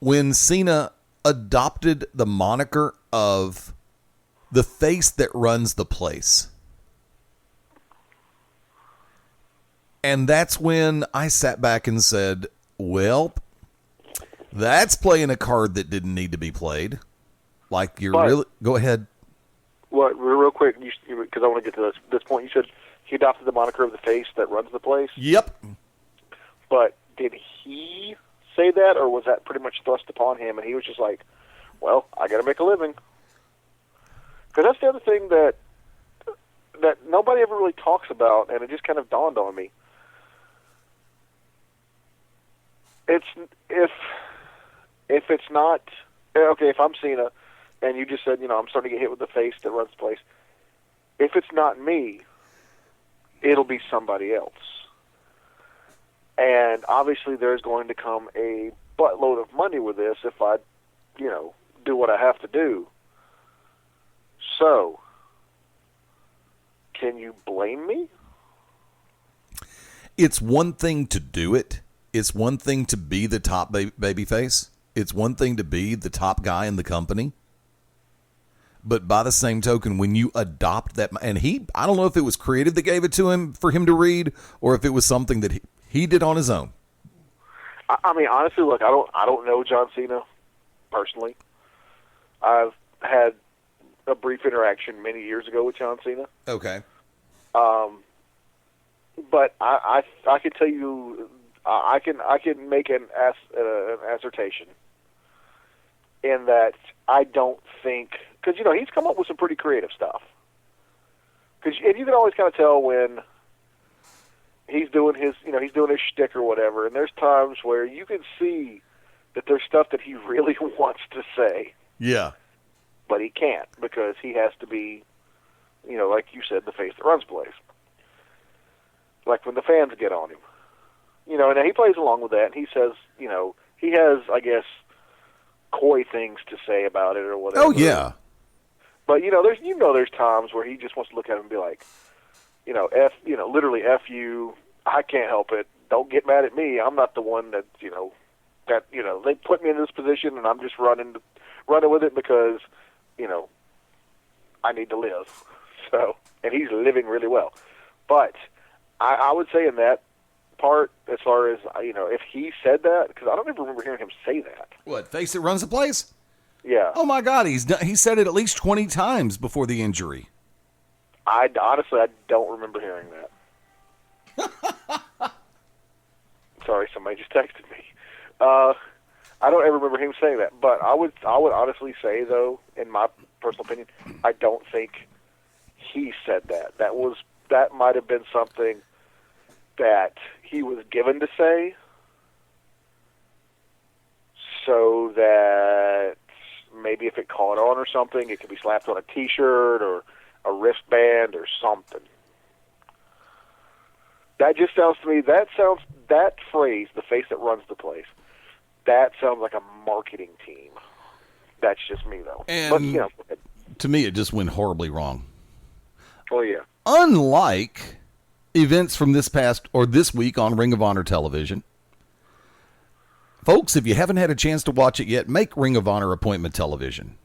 When Cena adopted the moniker of the face that runs the place. And that's when I sat back and said, well, that's playing a card that didn't need to be played. Like you're really... Go ahead. What, real quick, because I want to get to this point. You said he adopted the moniker of the face that runs the place? Yep. But did he say that, or was that pretty much thrust upon him, and he was just like, well, I got to make a living? Because that's the other thing that nobody ever really talks about, and it just kind of dawned on me. It's if it's not... Okay, if I'm Cena, and you just said, you know, I'm starting to get hit with the face that runs the place, if it's not me, it'll be somebody else. And obviously there's going to come a buttload of money with this if I, you know, do what I have to do. So, can you blame me? It's one thing to do it. It's one thing to be the top baby face. It's one thing to be the top guy in the company. But by the same token, when you adopt that, and I don't know if it was creative that gave it to him for him to read, or if it was something that he did on his own. I mean, honestly, look, I don't know John Cena personally. I've had a brief interaction many years ago with John Cena. Okay. But I can tell you, I can make an assertion in that I don't think, because you know he's come up with some pretty creative stuff. And you can always kind of tell when he's doing his shtick or whatever. And there's times where you can see that there's stuff that he really wants to say. Yeah. But he can't because he has to be, you know, like you said, the face that runs the place. Like when the fans get on him. You know, and he plays along with that, and he says, you know, he has, I guess, coy things to say about it or whatever. Oh, yeah. But, there's times where he just wants to look at him and be like, literally F you, I can't help it, don't get mad at me, I'm not the one that they put me in this position and I'm just running with it because, you know, I need to live. So, and he's living really well. But I would say in that part, as far as, you know, if he said that, because I don't even remember hearing him say that. What, face that runs the place? Yeah. Oh my God, he said it at least 20 times before the injury. I don't remember hearing that. Sorry, somebody just texted me. I don't ever remember him saying that, but I would honestly say, though, in my personal opinion, I don't think he said that. That might have been something that he was given to say, so that maybe if it caught on or something, it could be slapped on a T-shirt or a wristband or something. That just sounds to me, that phrase, the face that runs the place, that sounds like a marketing team. That's just me, though. And but, to me, it just went horribly wrong. Oh, yeah. Unlike events from this week on Ring of Honor television, Folks, if you haven't had a chance to watch it yet, make Ring of Honor appointment television.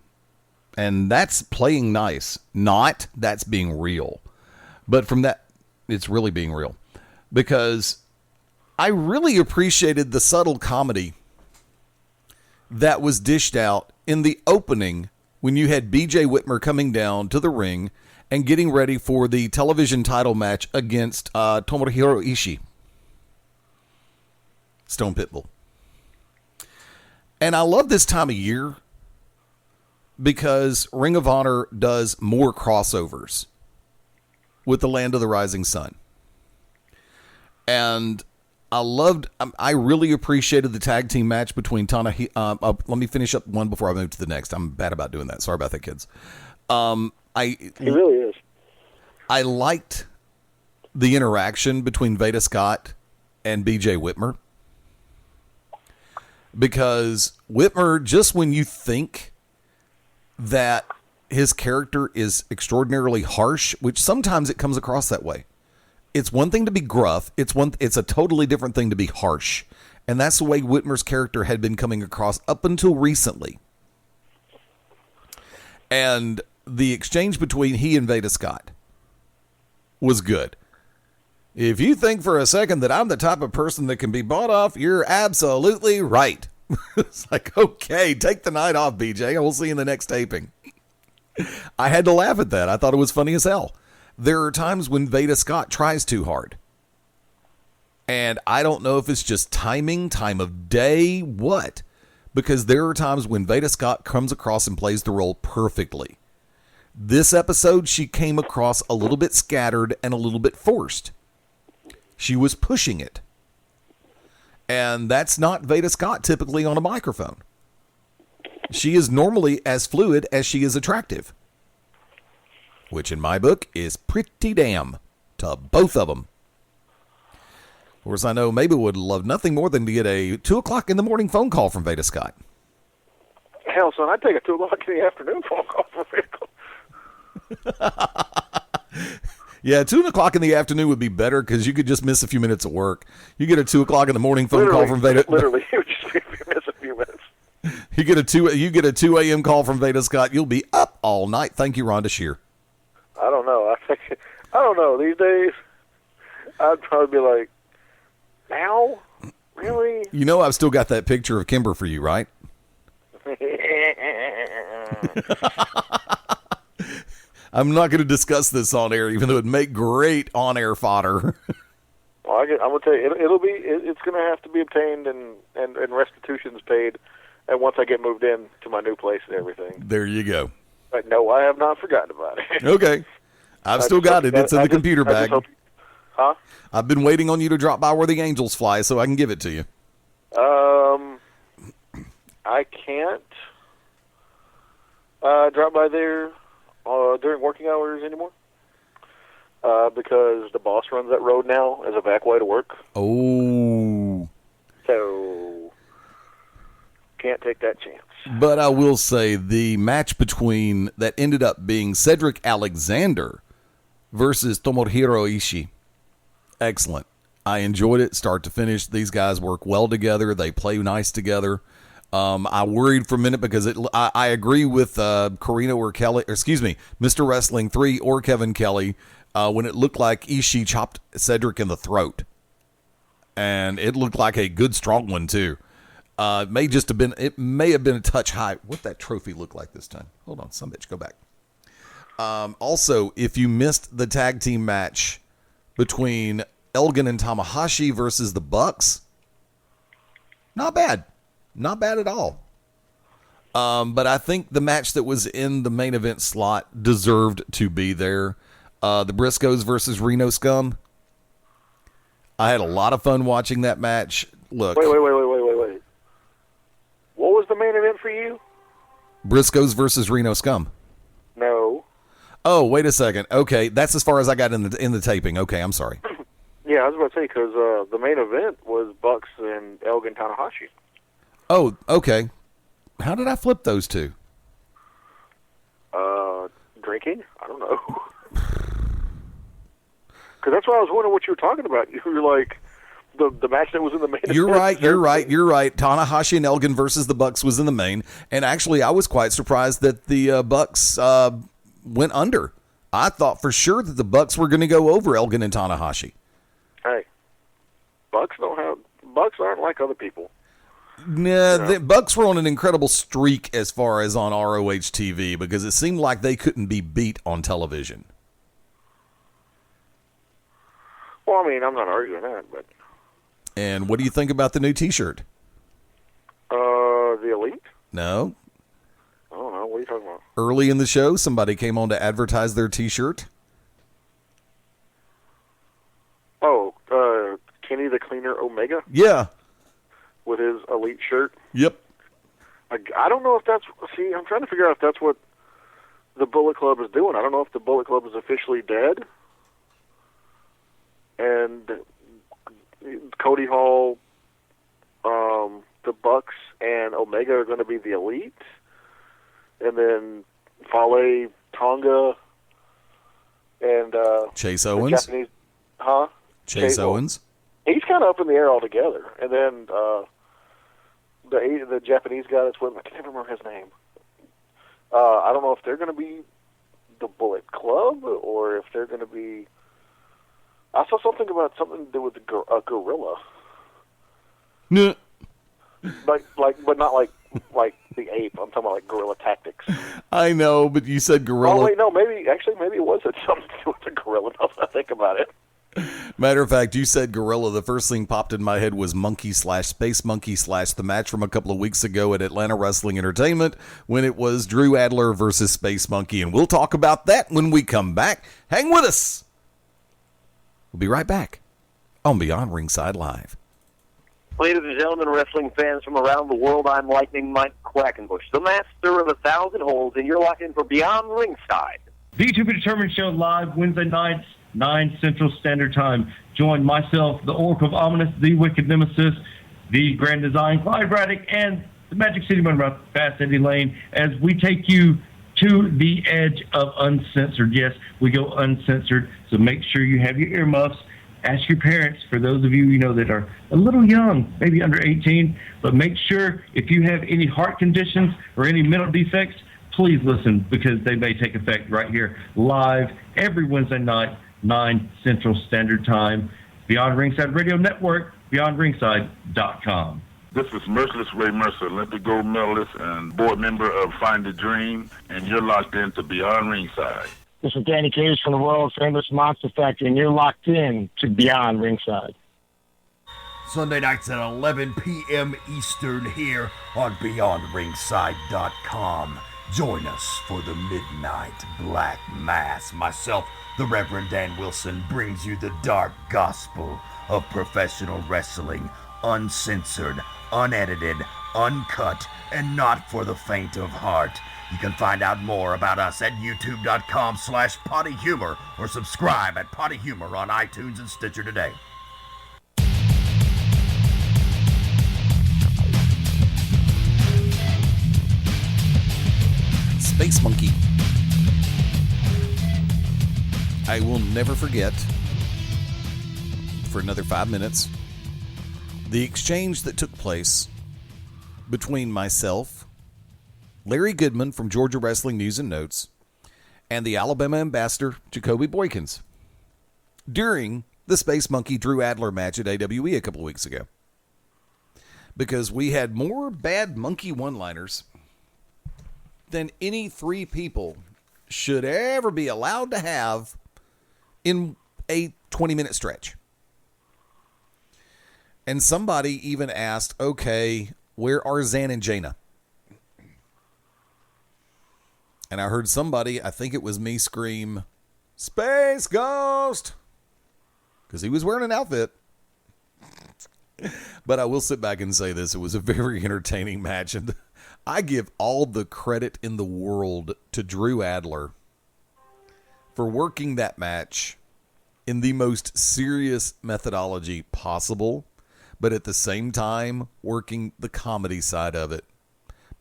And that's playing nice. Not that's being real. But from that, it's really being real. Because I really appreciated the subtle comedy that was dished out in the opening when you had BJ Whitmer coming down to the ring and getting ready for the television title match against Tomohiro Ishii. Stone Pitbull. And I love this time of year because Ring of Honor does more crossovers with the Land of the Rising Sun. And I really appreciated the tag team match between let me finish up one before I move to the next. I'm bad about doing that. Sorry about that, kids. He really is. I liked the interaction between Veda Scott and BJ Whitmer. Because Whitmer, just when you think that his character is extraordinarily harsh, which sometimes it comes across that way. It's one thing to be gruff. It's a totally different thing to be harsh. And that's the way Whitmer's character had been coming across up until recently. And the exchange between he and Veda Scott was good. If you think for a second that I'm the type of person that can be bought off, you're absolutely right. It's like, okay, take the night off, BJ. We'll see you in the next taping. I had to laugh at that. I thought it was funny as hell. There are times when Veda Scott tries too hard. And I don't know if it's just timing, time of day, what. Because there are times when Veda Scott comes across and plays the role perfectly. This episode, she came across a little bit scattered and a little bit forced. She was pushing it. And that's not Veda Scott typically on a microphone. She is normally as fluid as she is attractive. Which in my book is pretty damn to both of them. Of course, I know MaBo would love nothing more than to get a 2 o'clock in the morning phone call from Veda Scott. Hell, son, I'd take a 2 o'clock in the afternoon phone call from Veda. Yeah, 2 o'clock in the afternoon would be better because you could just miss a few minutes of work. You get a 2 o'clock in the morning phone call from Veda. Literally, it would just miss a few minutes. You get a 2 a.m. call from Veda Scott. You'll be up all night. Thank you, Rhonda Shear. I don't know. I don't know. These days, I'd probably be like, now? Really? You know I've still got that picture of Kimber for you, right? I'm not going to discuss this on air, even though it'd make great on-air fodder. Well, I'm going to tell you, it's going to have to be obtained and restitutions paid, and once I get moved in to my new place and everything. There you go. But no, I have not forgotten about it. Okay. I've still got it. It's in the computer bag. Huh? I've been waiting on you to drop by where the angels fly so I can give it to you. I can't drop by there during working hours anymore because the boss runs that road now as a back way to work. Oh. So, can't take that chance. But I will say the match that ended up being Cedric Alexander versus Tomohiro Ishii. Excellent. I enjoyed it start to finish. These guys work well together. They play nice together. I worried for a minute because I agree with Corino or Kelly, Mr. Wrestling 3 or Kevin Kelly when it looked like Ishii chopped Cedric in the throat. And it looked like a good strong one too. It may have been a touch high. What'd that trophy look like this time? Hold on, some bitch, go back. Also, if you missed the tag team match between Elgin and Tanahashi versus the Bucks, not bad. Not bad at all. But I think the match that was in the main event slot deserved to be there. The Briscoes versus Reno Scum. I had a lot of fun watching that match. Look. Wait. What was the main event for you? Briscoes versus Reno Scum. No. Oh, wait a second. Okay, that's as far as I got in the taping. Okay, I'm sorry. Yeah, I was about to say, because the main event was Bucks and Elgin Tanahashi. Oh, okay. How did I flip those two? Drinking? I don't know. Because that's why I was wondering what you were talking about. You were like, the match that was in the main. You're right. Tanahashi and Elgin versus the Bucks was in the main, and actually, I was quite surprised that the Bucks went under. I thought for sure that the Bucks were going to go over Elgin and Tanahashi. Hey, Bucks aren't like other people. Nah, the Bucks were on an incredible streak as far as on ROH TV because it seemed like they couldn't be beat on television. Well, I mean, I'm not arguing that, but. And what do you think about the new T-shirt? The Elite? No. I don't know. What are you talking about? Early in the show, somebody came on to advertise their T-shirt. Oh, Kenny the Cleaner Omega? Yeah. With his Elite shirt? Yep. I don't know if that's... See, I'm trying to figure out if that's what the Bullet Club is doing. I don't know if the Bullet Club is officially dead. And Cody Hall, the Bucks, and Omega are going to be the Elite. And then Fale, Tonga, and Chase Owens. Japanese, huh? Chase Owens. He's kind of up in the air altogether. And then the Japanese guy that's with him, I can't remember his name. I don't know if they're going to be the Bullet Club or if they're going to be. I saw something about something to do with a gorilla. No. But not like the ape. I'm talking about like Guerrilla Tactics. I know, but you said gorilla. Oh wait, no, maybe it was something to do with the gorilla. Now that I think about it. Matter of fact, you said gorilla. The first thing popped in my head was monkey/space monkey/ the match from a couple of weeks ago at Atlanta Wrestling Entertainment when it was Drew Adler versus Space Monkey, and we'll talk about that when we come back. Hang with us. We'll be right back on Beyond Ringside Live. Ladies and gentlemen, wrestling fans from around the world, I'm Lightning Mike Quackenbush, the master of 1,000 holds, and you're locked in for Beyond Ringside. The To Be Determined show live Wednesday nights, 9 Central Standard Time. Join myself, the Oracle of Ominous, the Wicked Nemesis, the Grand Design, Clyde Braddock, and the Magic City Runner, Fast Eddie Layne, as we take you to the edge of uncensored. Yes, we go uncensored, so make sure you have your earmuffs. Ask your parents, for those of you that are a little young, maybe under 18, but make sure if you have any heart conditions or any mental defects, please listen because they may take effect right here live every Wednesday night, 9 Central Standard Time. Beyond Ringside Radio Network, beyondringside.com. This is Merciless Ray Mercer, Olympic gold medalist and board member of Find the Dream, and you're locked into Beyond Ringside. This is Danny Cage from the world-famous Monster Factory, and you're locked in to Beyond Ringside. Sunday nights at 11 p.m. Eastern here on BeyondRingside.com. Join us for the Midnight Black Mass. Myself, the Reverend Dan Wilson, brings you the dark gospel of professional wrestling, uncensored, unedited, uncut, and not for the faint of heart. You can find out more about us at youtube.com/pottyhumor or subscribe at Potty Humor on iTunes and Stitcher today. Space Monkey. I will never forget, for another 5 minutes, the exchange that took place between myself, Larry Goodman from Georgia Wrestling News and Notes, and the Alabama ambassador, Jacoby Boykins, during the Space Monkey Drew Adler match at AWE a couple of weeks ago. Because we had more bad monkey one-liners than any 3 people should ever be allowed to have in a 20-minute stretch. And somebody even asked, okay, where are Zan and Jaina? And I heard somebody, I think it was me, scream, Space Ghost! Because he was wearing an outfit. But I will sit back and say this. It was a very entertaining match. And I give all the credit in the world to Drew Adler for working that match in the most serious methodology possible, but at the same time, working the comedy side of it.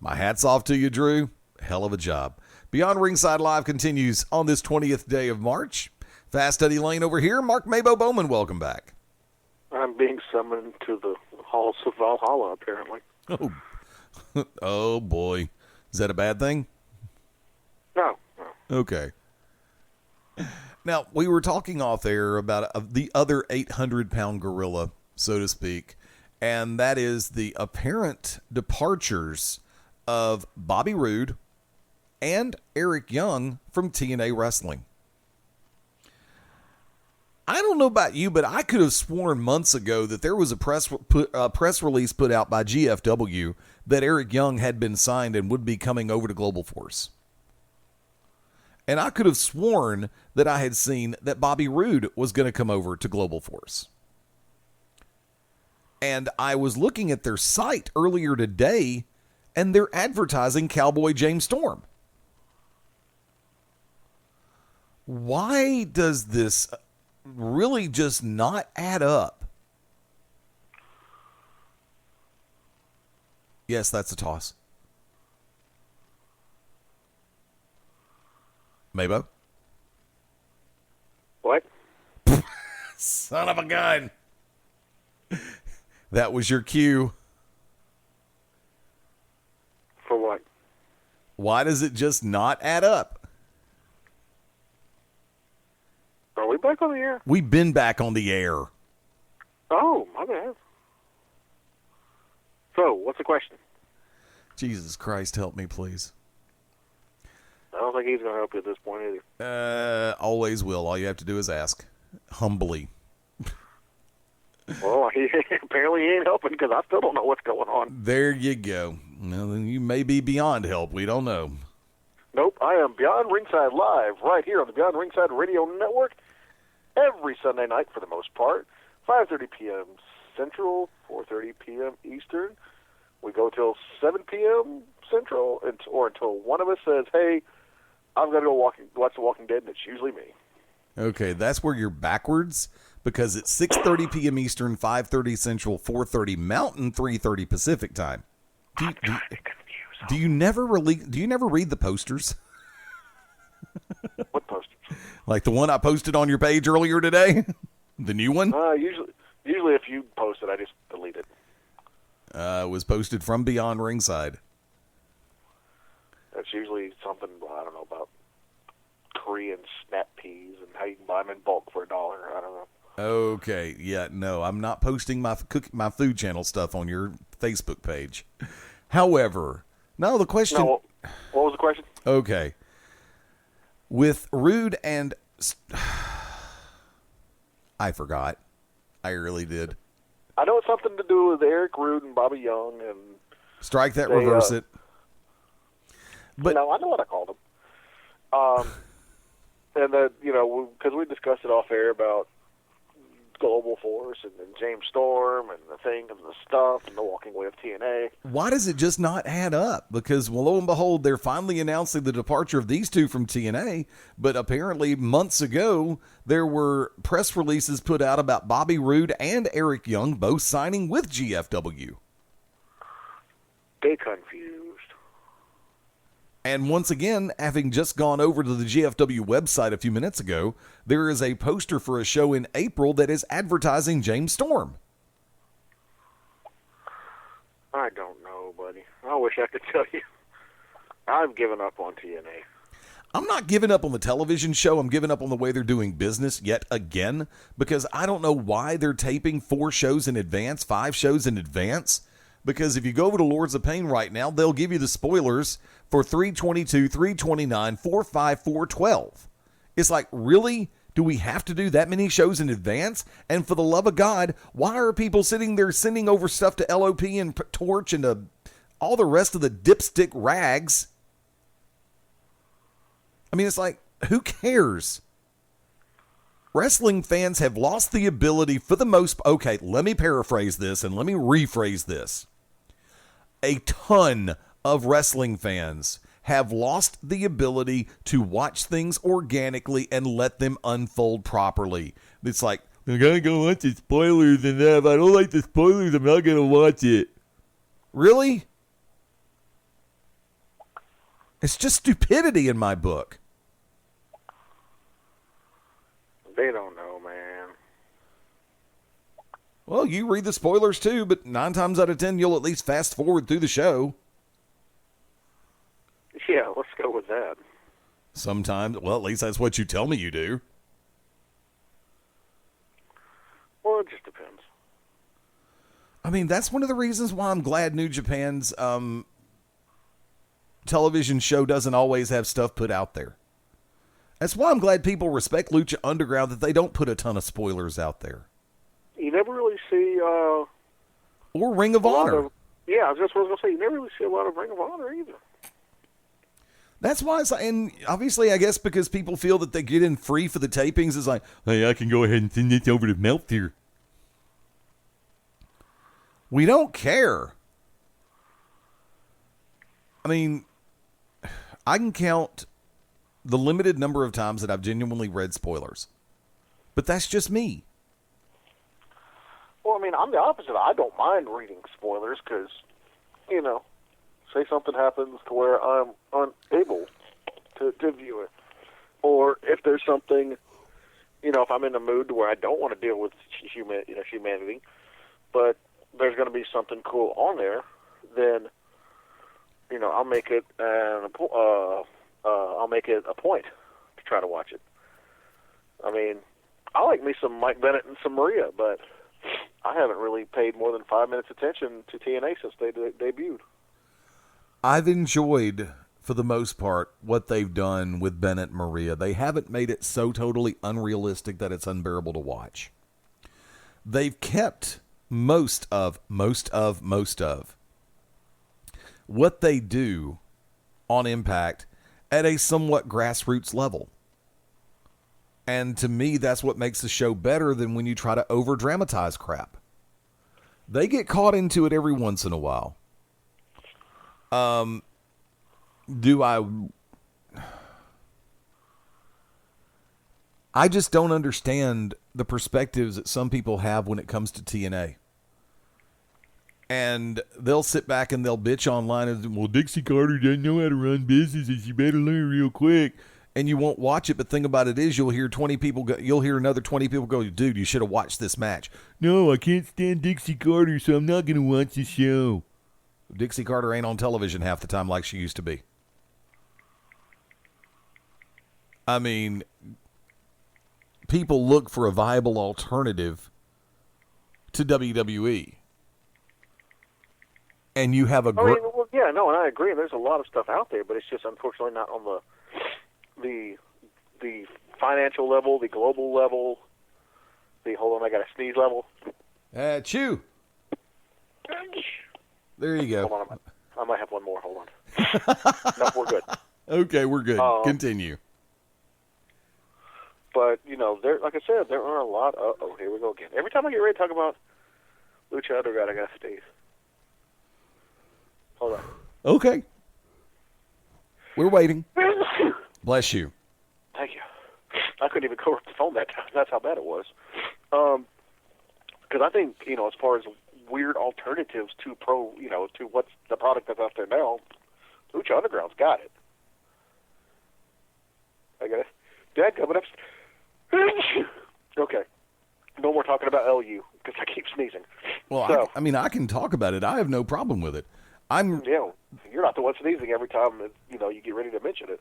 My hat's off to you, Drew. Hell of a job. Beyond Ringside Live continues on this 20th day of March. Fast Eddie Layne over here. Mark MaBo Bowman, welcome back. I'm being summoned to the halls of Valhalla, apparently. Oh, oh boy. Is that a bad thing? No. Okay. Now, we were talking off air about the other 800-pound gorilla, so to speak, and that is the apparent departures of Bobby Roode and Eric Young from TNA Wrestling. I don't know about you, but I could have sworn months ago that there was a press release put out by GFW that Eric Young had been signed and would be coming over to Global Force. And I could have sworn that I had seen that Bobby Roode was going to come over to Global Force. And I was looking at their site earlier today, and they're advertising Cowboy James Storm. Why does this really just not add up? Yes, that's a toss. MaBo? What? Son of a gun. That was your cue. For what? Why does it just not add up? Are we back on the air? We've been back on the air. Oh, my bad. So, what's the question? Jesus Christ, help me, please. I don't think he's going to help you at this point either. Always will. All you have to do is ask. Humbly. Well, apparently he ain't helping because I still don't know what's going on. There you go. Well, then you may be beyond help. We don't know. Nope, I am Beyond Ringside Live right here on the Beyond Ringside Radio Network every Sunday night for the most part, 5:30 p.m. Central, 4:30 p.m. Eastern. We go till 7 p.m. Central or until one of us says, hey, I've got to go watch The Walking Dead, and it's usually me. Okay, that's where you're backwards because it's 6:30 p.m. Eastern, 5:30 Central, 4:30 Mountain, 3:30 Pacific time. Do you never read the posters? What posters? Like the one I posted on your page earlier today? The new one? Usually if you post it, I just delete it. It was posted from Beyond Ringside. That's usually something, I don't know, about Korean snap peas and how you can buy them in bulk for $1. I don't know. Okay, yeah, no, I'm not posting my food channel stuff on your Facebook page. However, no, the question... No, what was the question? Okay. With Roode and... I forgot. I really did. I know it's something to do with Eric Roode and Bobby Young and... Strike that, reverse it. But no, I know what I called them. And that, because we discussed it off air about Global Force and James Storm and the thing and the stuff and the walking away of TNA. Why does it just not add up? Because, well, lo and behold, they're finally announcing the departure of these two from TNA, but apparently months ago, there were press releases put out about Bobby Roode and Eric Young both signing with GFW. They confused. And once again, having just gone over to the GFW website a few minutes ago, there is a poster for a show in April that is advertising James Storm. I don't know, buddy. I wish I could tell you. I've given up on TNA. I'm not giving up on the television show. I'm giving up on the way they're doing business yet again, because I don't know why they're taping 4 shows in advance, 5 shows in advance. Because if you go over to Lords of Pain right now, they'll give you the spoilers for 322, 329, 454, 412. It's like, really? Do we have to do that many shows in advance? And for the love of God, why are people sitting there sending over stuff to LOP and Torch and all the rest of the dipstick rags? I mean, it's like, who cares? Wrestling fans have lost the ability for the most... Okay, let me paraphrase this and let me rephrase this. A ton of wrestling fans have lost the ability to watch things organically and let them unfold properly. It's like, I gotta go watch the spoilers, and if I don't like the spoilers, I'm not gonna watch it. Really? It's just stupidity in my book. They don't know, man. Well, you read the spoilers too, but 9 times out of 10, you'll at least fast forward through the show. Yeah, let's go with that. Sometimes. Well, at least that's what you tell me you do. Well, it just depends. I mean, that's one of the reasons why I'm glad New Japan's television show doesn't always have stuff put out there. That's why I'm glad people respect Lucha Underground, that they don't put a ton of spoilers out there. You never really see... or Ring of Honor. Yeah, I was just going to say, you never really see a lot of Ring of Honor either. That's why it's, and obviously, I guess because people feel that they get in free for the tapings, it's like, hey, I can go ahead and send this over to Melt here. We don't care. I mean, I can count the limited number of times that I've genuinely read spoilers. But that's just me. Well, I mean, I'm the opposite. I don't mind reading spoilers because, you know, say something happens to where I'm unable to view it. Or if there's something, you know, if I'm in a mood where I don't want to deal with humanity, but there's going to be something cool on there, then, you know, I'll make it a point to try to watch it. I mean, I like me some Mike Bennett and some Maria, but I haven't really paid more than 5 minutes attention to TNA since they debuted. I've enjoyed, for the most part, what they've done with Bennett and Maria. They haven't made it so totally unrealistic that it's unbearable to watch. They've kept most of what they do on Impact at a somewhat grassroots level. And to me, that's what makes the show better than when you try to over-dramatize crap. They get caught into it every once in a while. I just don't understand the perspectives that some people have when it comes to TNA. And they'll sit back and they'll bitch online and, well, Dixie Carter doesn't know how to run business and she better learn real quick. And you won't watch it, but the thing about it is you'll hear another 20 people go, dude, you should have watched this match. No, I can't stand Dixie Carter, so I'm not going to watch the show. Dixie Carter ain't on television half the time like she used to be. I mean, people look for a viable alternative to WWE. And you have and I agree. There's a lot of stuff out there, but it's just unfortunately not on the financial level, the global level, hold on, I got to sneeze level. Chew. There you go. Hold on, I might have one more. Hold on. No, we're good. Okay, we're good. Continue. But, you know, like I said, there are a lot of... Oh, here we go again. Every time I get ready to talk about Lucha Underground, I got to sneeze. Hold on. Okay. We're waiting. Bless you. Thank you. I couldn't even cover up the phone that time. That's how bad it was. Because I think, you know, as far as weird alternatives to to what's the product that's out there now, Lucha Underground's got it. I got it. Dad coming up. Okay. No more talking about LU because I keep sneezing. Well, so, I mean, I can talk about it. I have no problem with it. You're not the one sneezing every time that, you know, you get ready to mention it.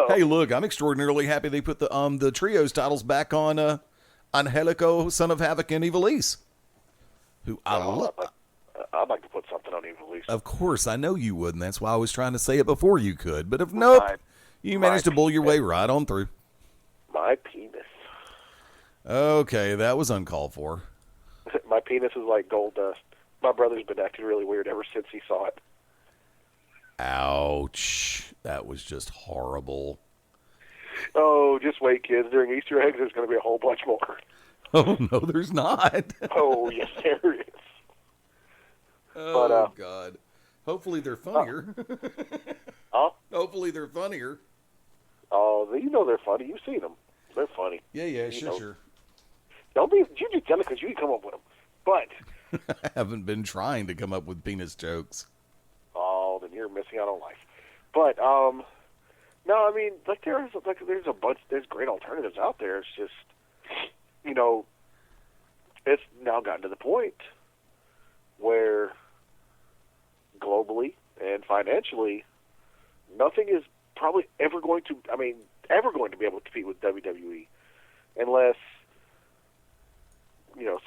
Hey, look, I'm extraordinarily happy they put the trios titles back on Angelico, Son of Havoc, and Ivelisse, who I'd like to put something on Ivelisse. Of course, I know you would, and that's why I was trying to say it before you could. But if nope, you managed to bull your way right on through. My penis. Okay, that was uncalled for. My penis is like gold dust. My brother's been acting really weird ever since he saw it. Ouch. That was just horrible. Oh, just wait, kids. During Easter eggs, there's going to be a whole bunch more. Oh, no, there's not. Oh, yes, there is. Oh, God. Hopefully they're funnier. Hopefully they're funnier. Oh, you know they're funny. You've seen them. They're funny. Yeah, sure. Don't be... You just tell it because you can come up with them. But... I haven't been trying to come up with penis jokes. Oh, then you're missing out on life. But, no, I mean, there's a bunch, there's great alternatives out there. It's just, you know, it's now gotten to the point where globally and financially, nothing is probably ever going to be able to compete with WWE unless,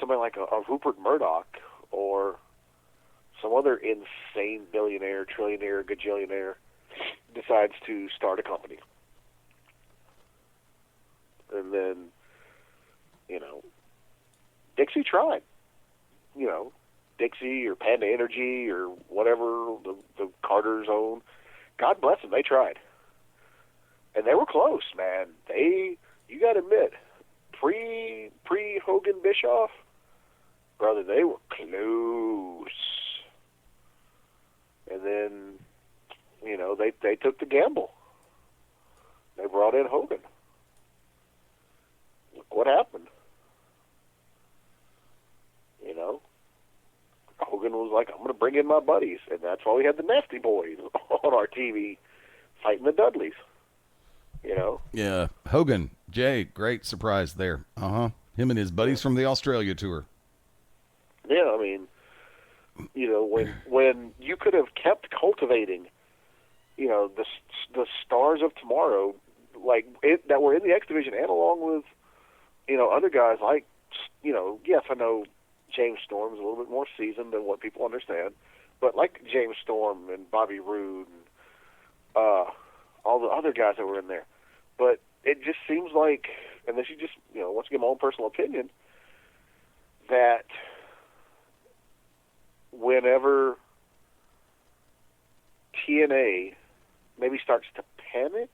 somebody like a Rupert Murdoch or some other insane billionaire, trillionaire, gajillionaire decides to start a company. And then, Dixie tried. Dixie or Panda Energy or whatever, the Carter's own. God bless them, they tried. And they were close, man. You got to admit, pre-Hogan Bischoff, brother, they were close. And then, they took the gamble. They brought in Hogan. Look what happened. Hogan was like, I'm going to bring in my buddies. And that's why we had the Nasty Boys on our TV fighting the Dudleys. Yeah, Hogan, Jay, great surprise there. Him and his buddies from the Australia tour. Yeah, when you could have kept cultivating, the stars of tomorrow, that were in the X Division and along with, other guys like, yes, I know James Storm's a little bit more seasoned than what people understand, but like James Storm and Bobby Roode and all the other guys that were in there. But it just seems like, and this is just, once again, my own personal opinion, that whenever TNA maybe starts to panic,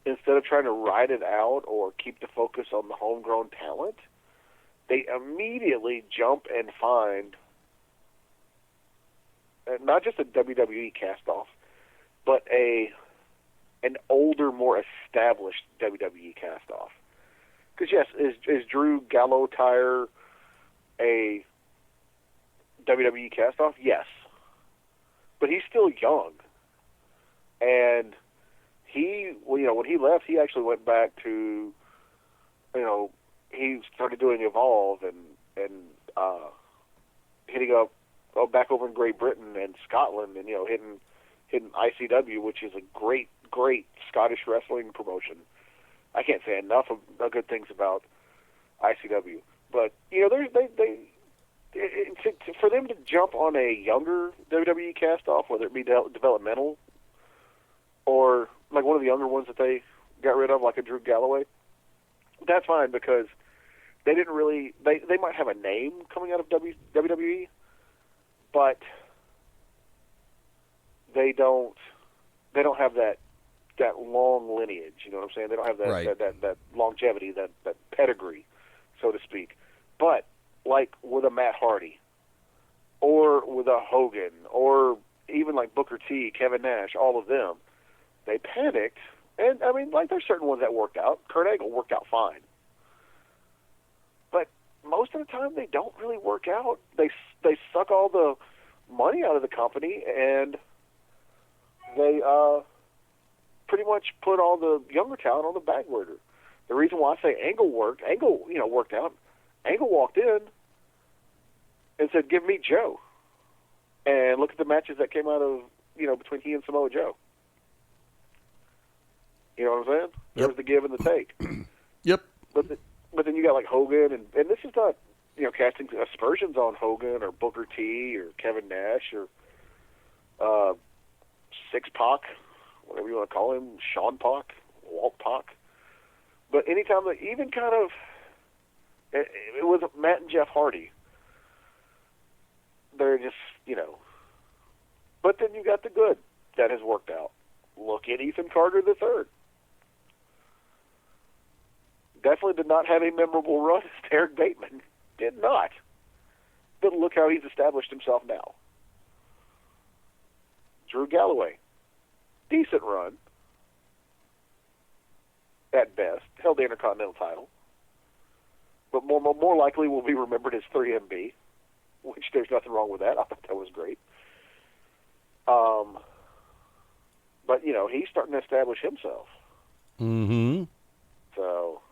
instead of trying to ride it out or keep the focus on the homegrown talent, they immediately jump and find not just a WWE cast-off, but an older, more established WWE cast-off. Because, yes, is Drew Gallo-Tyre a WWE cast-off? Yes. But he's still young. And when he left, he actually went back to, he started doing Evolve and hitting up back over in Great Britain and Scotland and, hitting ICW, which is a great Scottish wrestling promotion. I can't say enough of good things about ICW. But, for them to jump on a younger WWE cast-off, whether it be developmental or like one of the younger ones that they got rid of, like a Drew Galloway, that's fine because they didn't really, they might have a name coming out of WWE, but they don't have that long lineage, you know what I'm saying? They don't have that Right. that longevity, that pedigree, so to speak. But like with a Matt Hardy or with a Hogan or even like Booker T, Kevin Nash, all of them, they panicked. And, there's certain ones that worked out. Kurt Angle worked out fine. But most of the time, they don't really work out. They suck all the money out of the company, and they pretty much put all the younger talent on the back burner. The reason why I say Angle worked out. Angle walked in and said, "Give me Joe." And look at the matches that came out of, between he and Samoa Joe. You know what I'm saying? There was the give and the take. Yep. But then you got like Hogan, and this is not, casting aspersions on Hogan or Booker T or Kevin Nash or Six Pac, whatever you want to call him, Sean Pac, Walt Pac. But anytime that even kind of, it was Matt and Jeff Hardy. They're just, But then you got the good that has worked out. Look at Ethan Carter III. Definitely did not have a memorable run as Derek Bateman. Did not. But look how he's established himself now. Drew Galloway. Decent run. At best. Held the Intercontinental title. But more likely will be remembered as 3MB, which there's nothing wrong with that. I thought that was great. But, he's starting to establish himself. Mm-hmm. So,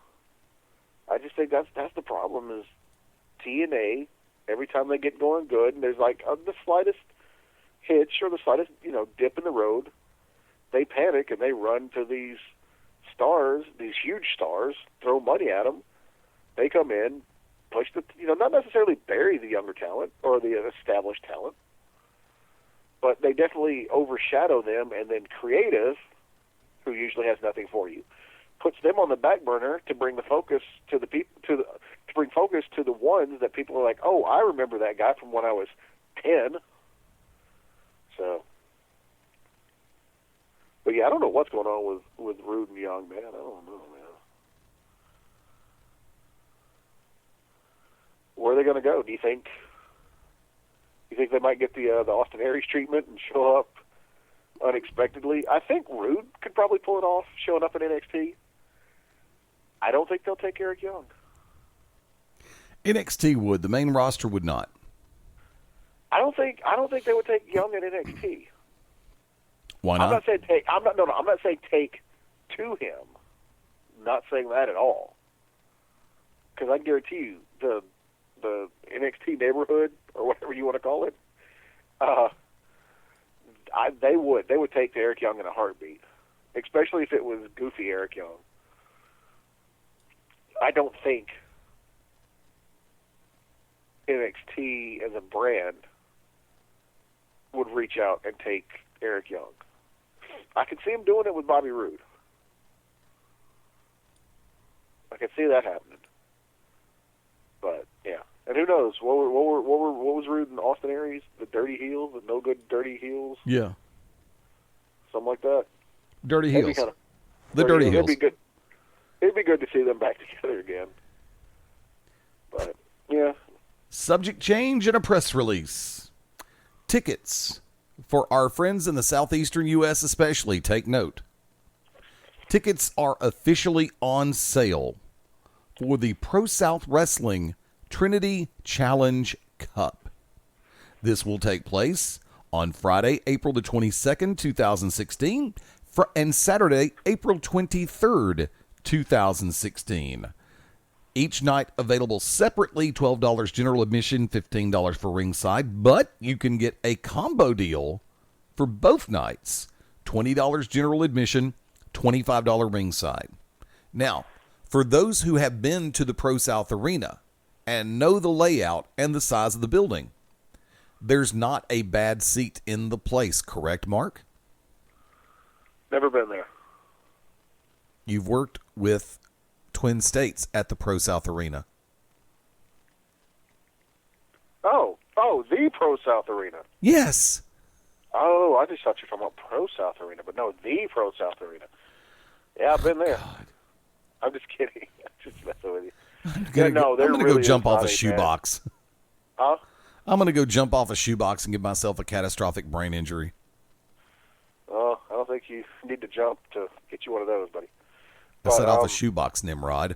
I just just think that's the problem is TNA, every time they get going good, and there's like the slightest hitch or the slightest, dip in the road, they panic and they run to these stars, these huge stars, throw money at them. They come in, push not necessarily bury the younger talent or the established talent, but they definitely overshadow them, and then creative, who usually has nothing for you, puts them on the back burner to bring the focus to the people, to bring focus to the ones that people are like, oh, I remember that guy from when I was 10. So, but yeah, I don't know what's going on with Rude and Young, man. I don't know, man. Where are they going to go? Do you think they might get the Austin Aries treatment and show up unexpectedly? I think Rude could probably pull it off, showing up in NXT. I don't think they'll take Eric Young. NXT would. The main roster would not. I don't think they would take Young at NXT. Why not? I'm not saying take. I'm not saying take to him. I'm not saying that at all. Because I guarantee you, the NXT neighborhood or whatever you want to call it, they would take Eric Young in a heartbeat, especially if it was goofy Eric Young. I don't think NXT as a brand would reach out and take Eric Young. I could see him doing it with Bobby Roode. I could see that happening. But yeah, and who knows? What was Roode and Austin Aries? The dirty heels, the no good dirty heels. Yeah, something like that. Dirty heels. The dirty heels. It'd be good. It'd be good to see them back together again. But yeah. Subject change and a press release. Tickets for our friends in the southeastern U.S. especially, take note. Tickets are officially on sale for the Pro South Wrestling Trinity Challenge Cup. This will take place on Friday, April the 22nd, 2016, and Saturday, April 23rd, 2016. Each night available separately, $12 general admission, $15 for ringside, but you can get a combo deal for both nights, $20 general admission, $25 ringside. Now, for those who have been to the Pro South Arena and know the layout and the size of the building, there's not a bad seat in the place, correct, Mark? Never been there. You've worked with Twin States at the Pro South Arena. Oh, the Pro South Arena. Yes. Oh, I just thought you were talking about Pro South Arena, but no, the Pro South Arena. Yeah, I've been there. God. I'm just kidding. I'm just messing with you. I'm going to go jump off a shoebox. Huh? I'm going to go jump off a shoebox and give myself a catastrophic brain injury. I don't think you need to jump to get you one of those, buddy. I said off a shoebox, Nimrod.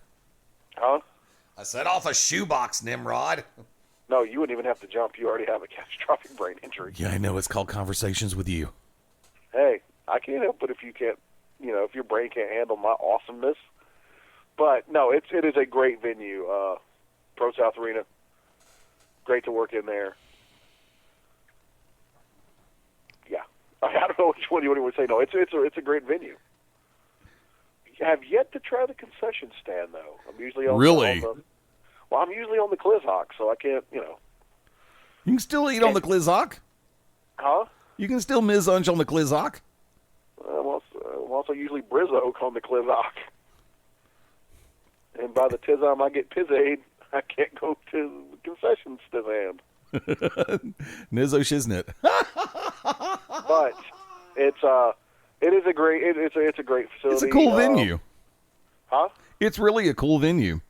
Huh? I said off a shoebox, Nimrod. No, you wouldn't even have to jump. You already have a catastrophic brain injury. Yeah, I know. It's called Conversations with You. Hey, I can't help it if you can't, if your brain can't handle my awesomeness. But, no, it is a great venue. Pro South Arena. Great to work in there. Yeah. I don't know which one you would say. No, it's a great venue. I have yet to try the concession stand, though. I'm usually on I'm usually on the Clizhawk, so I can't, You can still eat on the Clizhawk. Huh? You can still mizunch on the Clizhawk. I'm also usually Brizzoke on the Clizhawk. And by the time I get pizzade, I can't go to the concession stand. Nizzo Shiznit. But it is a great it's a great facility. It's a cool venue. Huh? It's really a cool venue.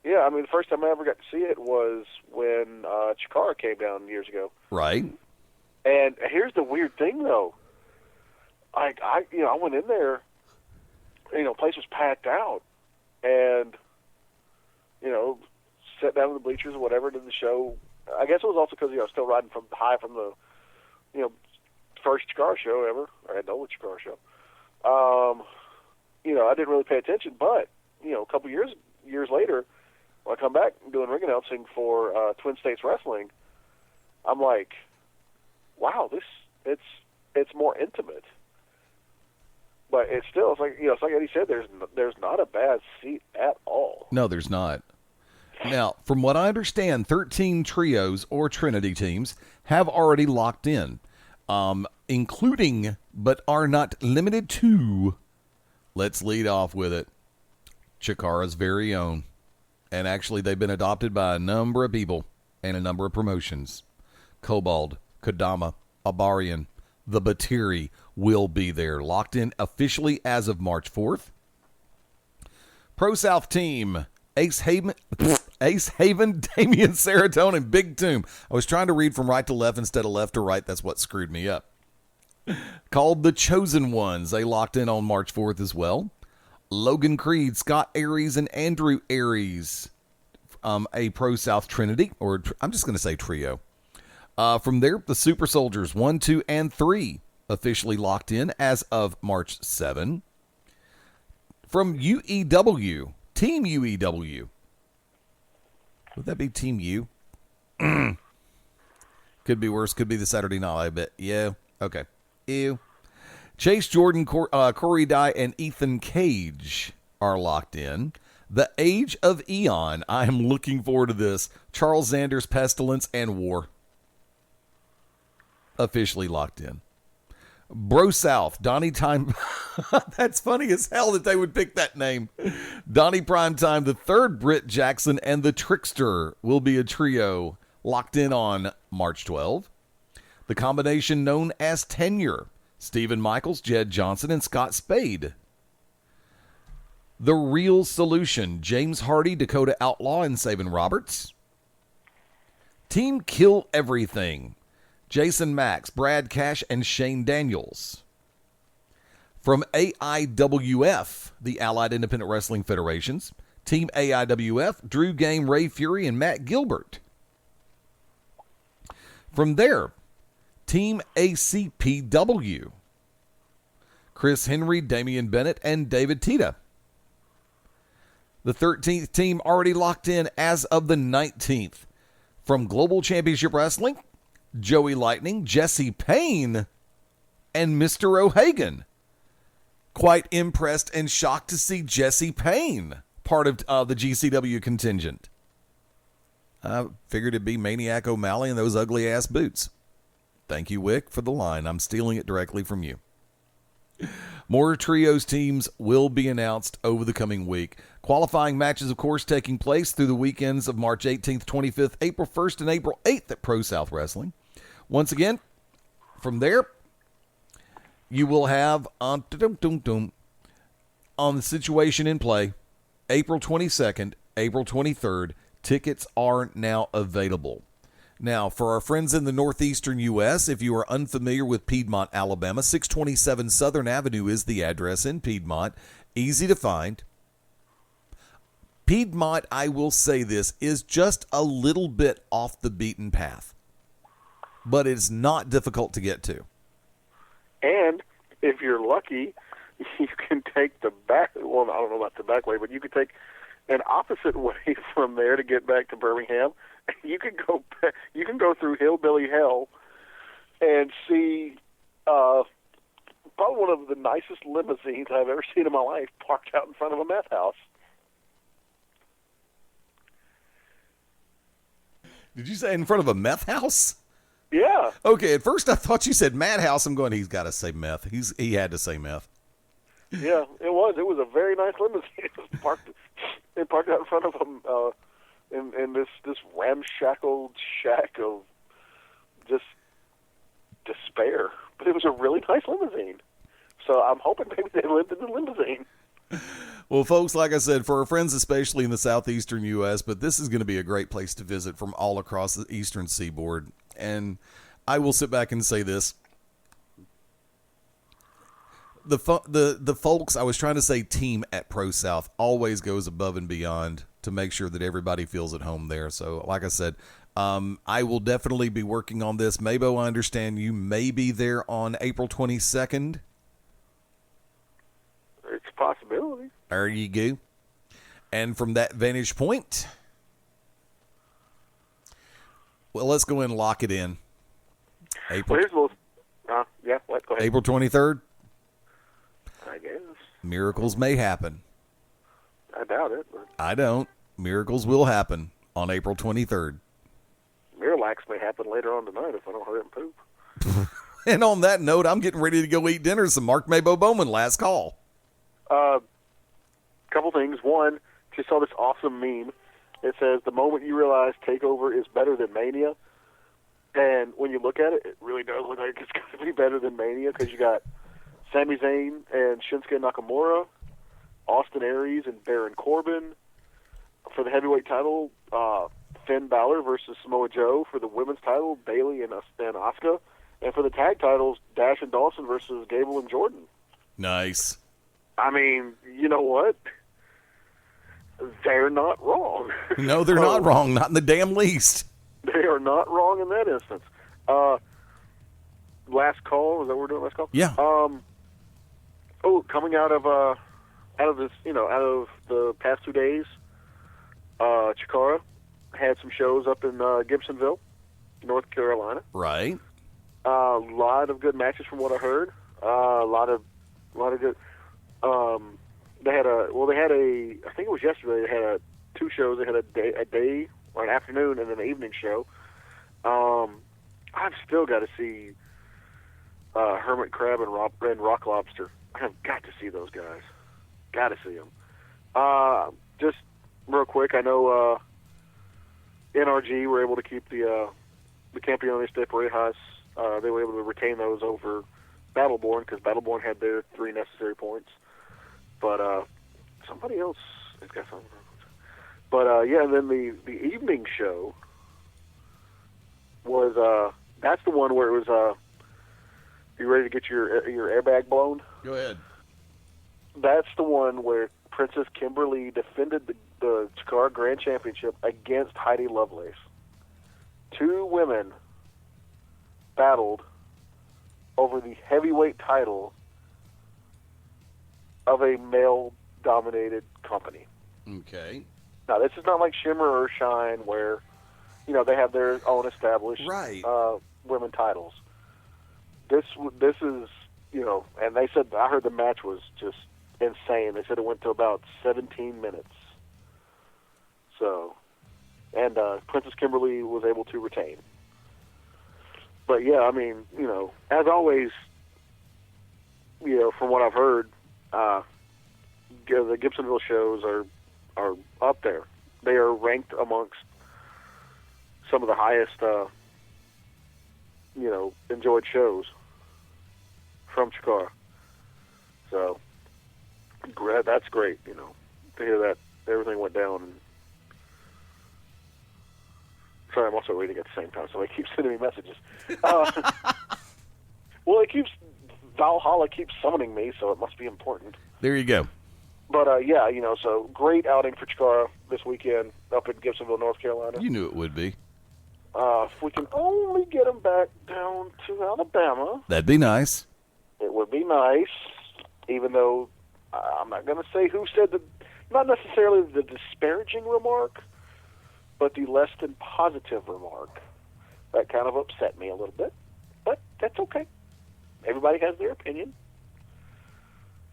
Yeah, I mean the first time I ever got to see it was when Chikara came down years ago. Right. And here's the weird thing though. I went in there, place was packed out, and sat down in the bleachers or whatever, did the show. I guess it was also because I was still riding from the first Chikara show ever. I had the only Chikara show. I didn't really pay attention, but a couple years later, when I come back doing ring announcing for Twin States Wrestling, I'm like, wow, it's more intimate. But it's like Eddie said, there's not a bad seat at all. No, there's not. Now, from what I understand, 13 trios or Trinity teams have already locked in, including, but are not limited to, let's lead off with it, Chikara's very own. And actually, they've been adopted by a number of people and a number of promotions. Cobalt, Kodama, Abarian, the Batiri will be there. Locked in officially as of March 4th. Pro South team, Ace Haven, Damian Serotonin, Big Tomb. I was trying to read from right to left instead of left to right. That's what screwed me up. Called the Chosen Ones. They locked in on March 4th as well. Logan Creed, Scott Aries, and Andrew Aries. A Pro South Trinity, or I'm just going to say trio. From there, the Super Soldiers 1, 2, and 3 officially locked in as of March 7. From UEW, Team UEW. Would that be Team U? Could be worse. Could be the Saturday night, I bet. Yeah. Okay. Ew. Chase Jordan, Corey Dye, and Ethan Cage are locked in. The Age of Eon. I am looking forward to this. Charles Xander's Pestilence and War. Officially locked in. Bro South, Donnie Time. That's funny as hell that they would pick that name. Donnie Primetime, the third Britt Jackson, and the Trickster will be a trio locked in on March 12. The combination known as Tenure, Stephen Michaels, Jed Johnson, and Scott Spade. The Real Solution, James Hardy, Dakota Outlaw, and Sabin Roberts. Team Kill Everything, Jason Max, Brad Cash, and Shane Daniels. From AIWF, the Allied Independent Wrestling Federations, Team AIWF, Drew Game, Ray Fury, and Matt Gilbert. From there, Team ACPW, Chris Henry, Damian Bennett, and David Tita. The 13th team already locked in as of the 19th. From Global Championship Wrestling, Joey Lightning, Jesse Payne, and Mr. O'Hagan. Quite impressed and shocked to see Jesse Payne part of the GCW contingent. I figured it'd be Maniac O'Malley and those ugly-ass boots. Thank you, Wick, for the line. I'm stealing it directly from you. More trios teams will be announced over the coming week. Qualifying matches, of course, taking place through the weekends of March 18th, 25th, April 1st, and April 8th at Pro South Wrestling. Once again, from there, you will have on the situation in play, April 22nd, April 23rd. Tickets are now available. Now, for our friends in the northeastern U.S., if you are unfamiliar with Piedmont, Alabama, 627 Southern Avenue is the address in Piedmont. Easy to find. Piedmont, I will say this, is just a little bit off the beaten path. But it's not difficult to get to. And if you're lucky, you can take the back, well, I don't know about the back way, but you could take an opposite way from there to get back to Birmingham. You can go through Hillbilly Hell and see probably one of the nicest limousines I've ever seen in my life parked out in front of a meth house. Did you say in front of a meth house? Yeah. Okay, at first I thought you said madhouse. I'm going, he's got to say meth. He had to say meth. Yeah, it was. It was a very nice limousine. It was parked out in front of him in this ramshackle shack of just despair. But it was a really nice limousine. So I'm hoping maybe they lived in the limousine. Well, folks, like I said, for our friends, especially in the southeastern U.S., but this is going to be a great place to visit from all across the eastern seaboard. And I will sit back and say this. The folks, I was trying to say team at Pro South, always goes above and beyond to make sure that everybody feels at home there. So, like I said, I will definitely be working on this. MaBo, I understand you may be there on April 22nd. It's a possibility. There you go. And from that vantage point, Well, let's go ahead and lock it in. April. Well, here's a little, yeah, what? Go ahead. April 23rd. I guess. Miracles may happen. I doubt it. But I don't. Miracles will happen on April 23rd. Miralax may happen later on tonight if I don't hurry up and poop. And on that note, I'm getting ready to go eat dinner. Some Mark MaBo Bowman last call. Couple things. One, just saw this awesome meme. It says, the moment you realize TakeOver is better than Mania. And when you look at it, it really does look like it's going to be better than Mania because you got Sami Zayn and Shinsuke Nakamura, Austin Aries and Baron Corbin. For the heavyweight title, Finn Balor versus Samoa Joe. For the women's title, Bayley and Asuka. And for the tag titles, Dash and Dawson versus Gable and Jordan. Nice. I mean, you know what? They're not wrong. No, they're not wrong. Not in the damn least. They are not wrong in that instance. Last call. Is that what we're doing? Last call. Yeah. Coming out of this, out of the past 2 days, Chikara had some shows up in Gibsonville, North Carolina. Right. A lot of good matches from what I heard. A lot of good. I think it was yesterday. They had two shows. They had a day or an afternoon and then an evening show. I've still got to see Hermit Crab and Rock Lobster. I have got to see those guys. Got to see them. Just real quick, I know NRG were able to keep the Campeones de Parejas. They were able to retain those over Battleborn because Battleborn had their 3 necessary points. But somebody else has got something. But and then the evening show was that's the one where it was you ready to get your airbag blown? Go ahead. That's the one where Princess Kimberly defended the Chikara Grand Championship against Heidi Lovelace. 2 women battled over the heavyweight title of a male-dominated company. Okay. Now, this is not like Shimmer or Shine where, they have their own established women titles. This is, and they said, I heard the match was just insane. They said it went to about 17 minutes. So, and Princess Kimberly was able to retain. But yeah, I mean, as always, from what I've heard, the Gibsonville shows are up there. They are ranked amongst some of the highest, enjoyed shows from Chikara. So that's great, to hear that everything went down. And sorry, I'm also reading at the same time, so it keeps sending me messages. Well, Valhalla keeps summoning me, so it must be important. There you go. But, so great outing for Chikara this weekend up in Gibsonville, North Carolina. You knew it would be. If we can only get them back down to Alabama. That'd be nice. It would be nice, even though I'm not going to say who said not necessarily the disparaging remark, but the less than positive remark. That kind of upset me a little bit, but that's okay. Everybody has their opinion.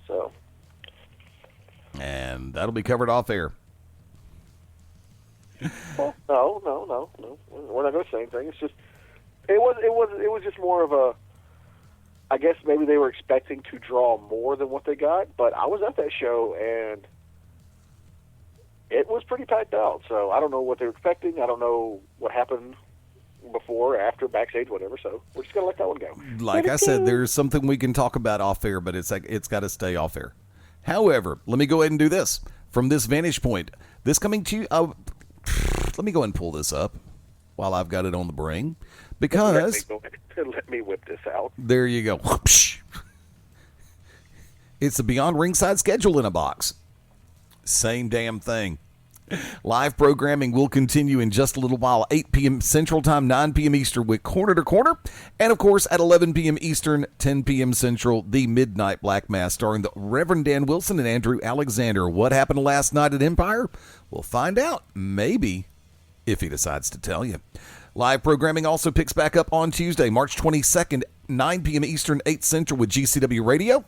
So. And that'll be covered off air. Well, no. We're not going to say anything. It's just it was just more of a. I guess maybe they were expecting to draw more than what they got, but I was at that show and it was pretty packed out. So I don't know what they were expecting. I don't know what happened before, after, backstage, whatever. So we're just gonna let that one go. Like I said, there's something we can talk about off air, but it's got to stay off air. However, let me go ahead and do this from this vantage point. This coming to you. Let me go ahead and pull this up while I've got it on the brain, because let me whip this out. There you go. It's the Beyond Ringside schedule in a box. Same damn thing. Live programming will continue in just a little while, 8 p.m. Central Time, 9 p.m. Eastern with Corner to Corner. And, of course, at 11 p.m. Eastern, 10 p.m. Central, the Midnight Black Mass starring the Reverend Dan Wilson and Andrew Alexander. What happened last night at Empire? We'll find out. Maybe, if he decides to tell you. Live programming also picks back up on Tuesday, March 22nd, 9 p.m. Eastern, 8 Central with GCW Radio.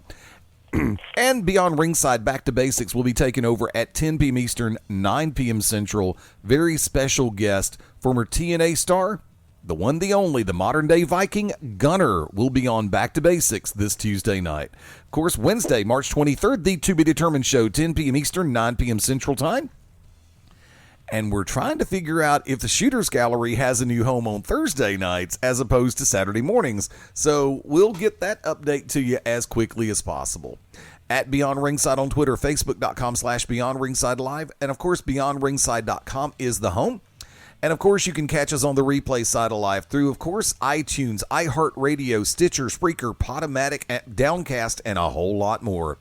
And Beyond Ringside Back to Basics will be taken over at 10 p.m. Eastern, 9 p.m. Central. Very special guest, former TNA star, the one, the only, the modern-day Viking, Gunner, will be on Back to Basics this Tuesday night. Of course, Wednesday, March 23rd, the To Be Determined show, 10 p.m. Eastern, 9 p.m. Central Time. And we're trying to figure out if the Shooters Gallery has a new home on Thursday nights as opposed to Saturday mornings. So we'll get that update to you as quickly as possible. At Beyond Ringside on Twitter, Facebook.com/Beyond Ringside Live. And of course, BeyondRingside.com is the home. And of course, you can catch us on the replay side of live through, of course, iTunes, iHeartRadio, Stitcher, Spreaker, Podomatic, Downcast, and a whole lot more.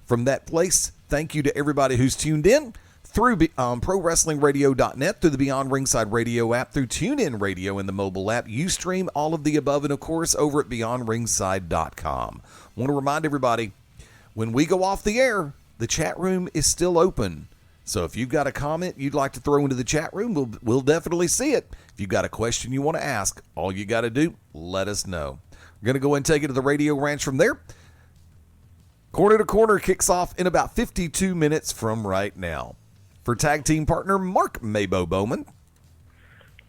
From that place, thank you to everybody who's tuned in through ProWrestlingRadio.net, through the Beyond Ringside Radio app, through TuneIn Radio and the mobile app, UStream, all of the above, and of course, over at BeyondRingside.com. I want to remind everybody, when we go off the air, the chat room is still open. So if you've got a comment you'd like to throw into the chat room, we'll definitely see it. If you've got a question you want to ask, all you got to do, let us know. We're going to go and take it to the Radio Ranch from there. Corner to Corner kicks off in about 52 minutes from right now. For tag team partner Mark MaBo Bowman.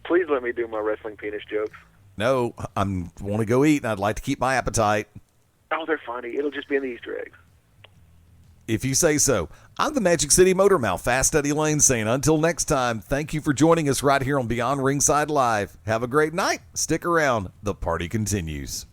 Please let me do my wrestling penis jokes. No, I want to go eat, and I'd like to keep my appetite. Oh, they're funny. It'll just be in the Easter eggs. If you say so. I'm the Magic City Motor Mouth, Fast Eddie Layne, saying until next time, thank you for joining us right here on Beyond Ringside Live. Have a great night. Stick around. The party continues.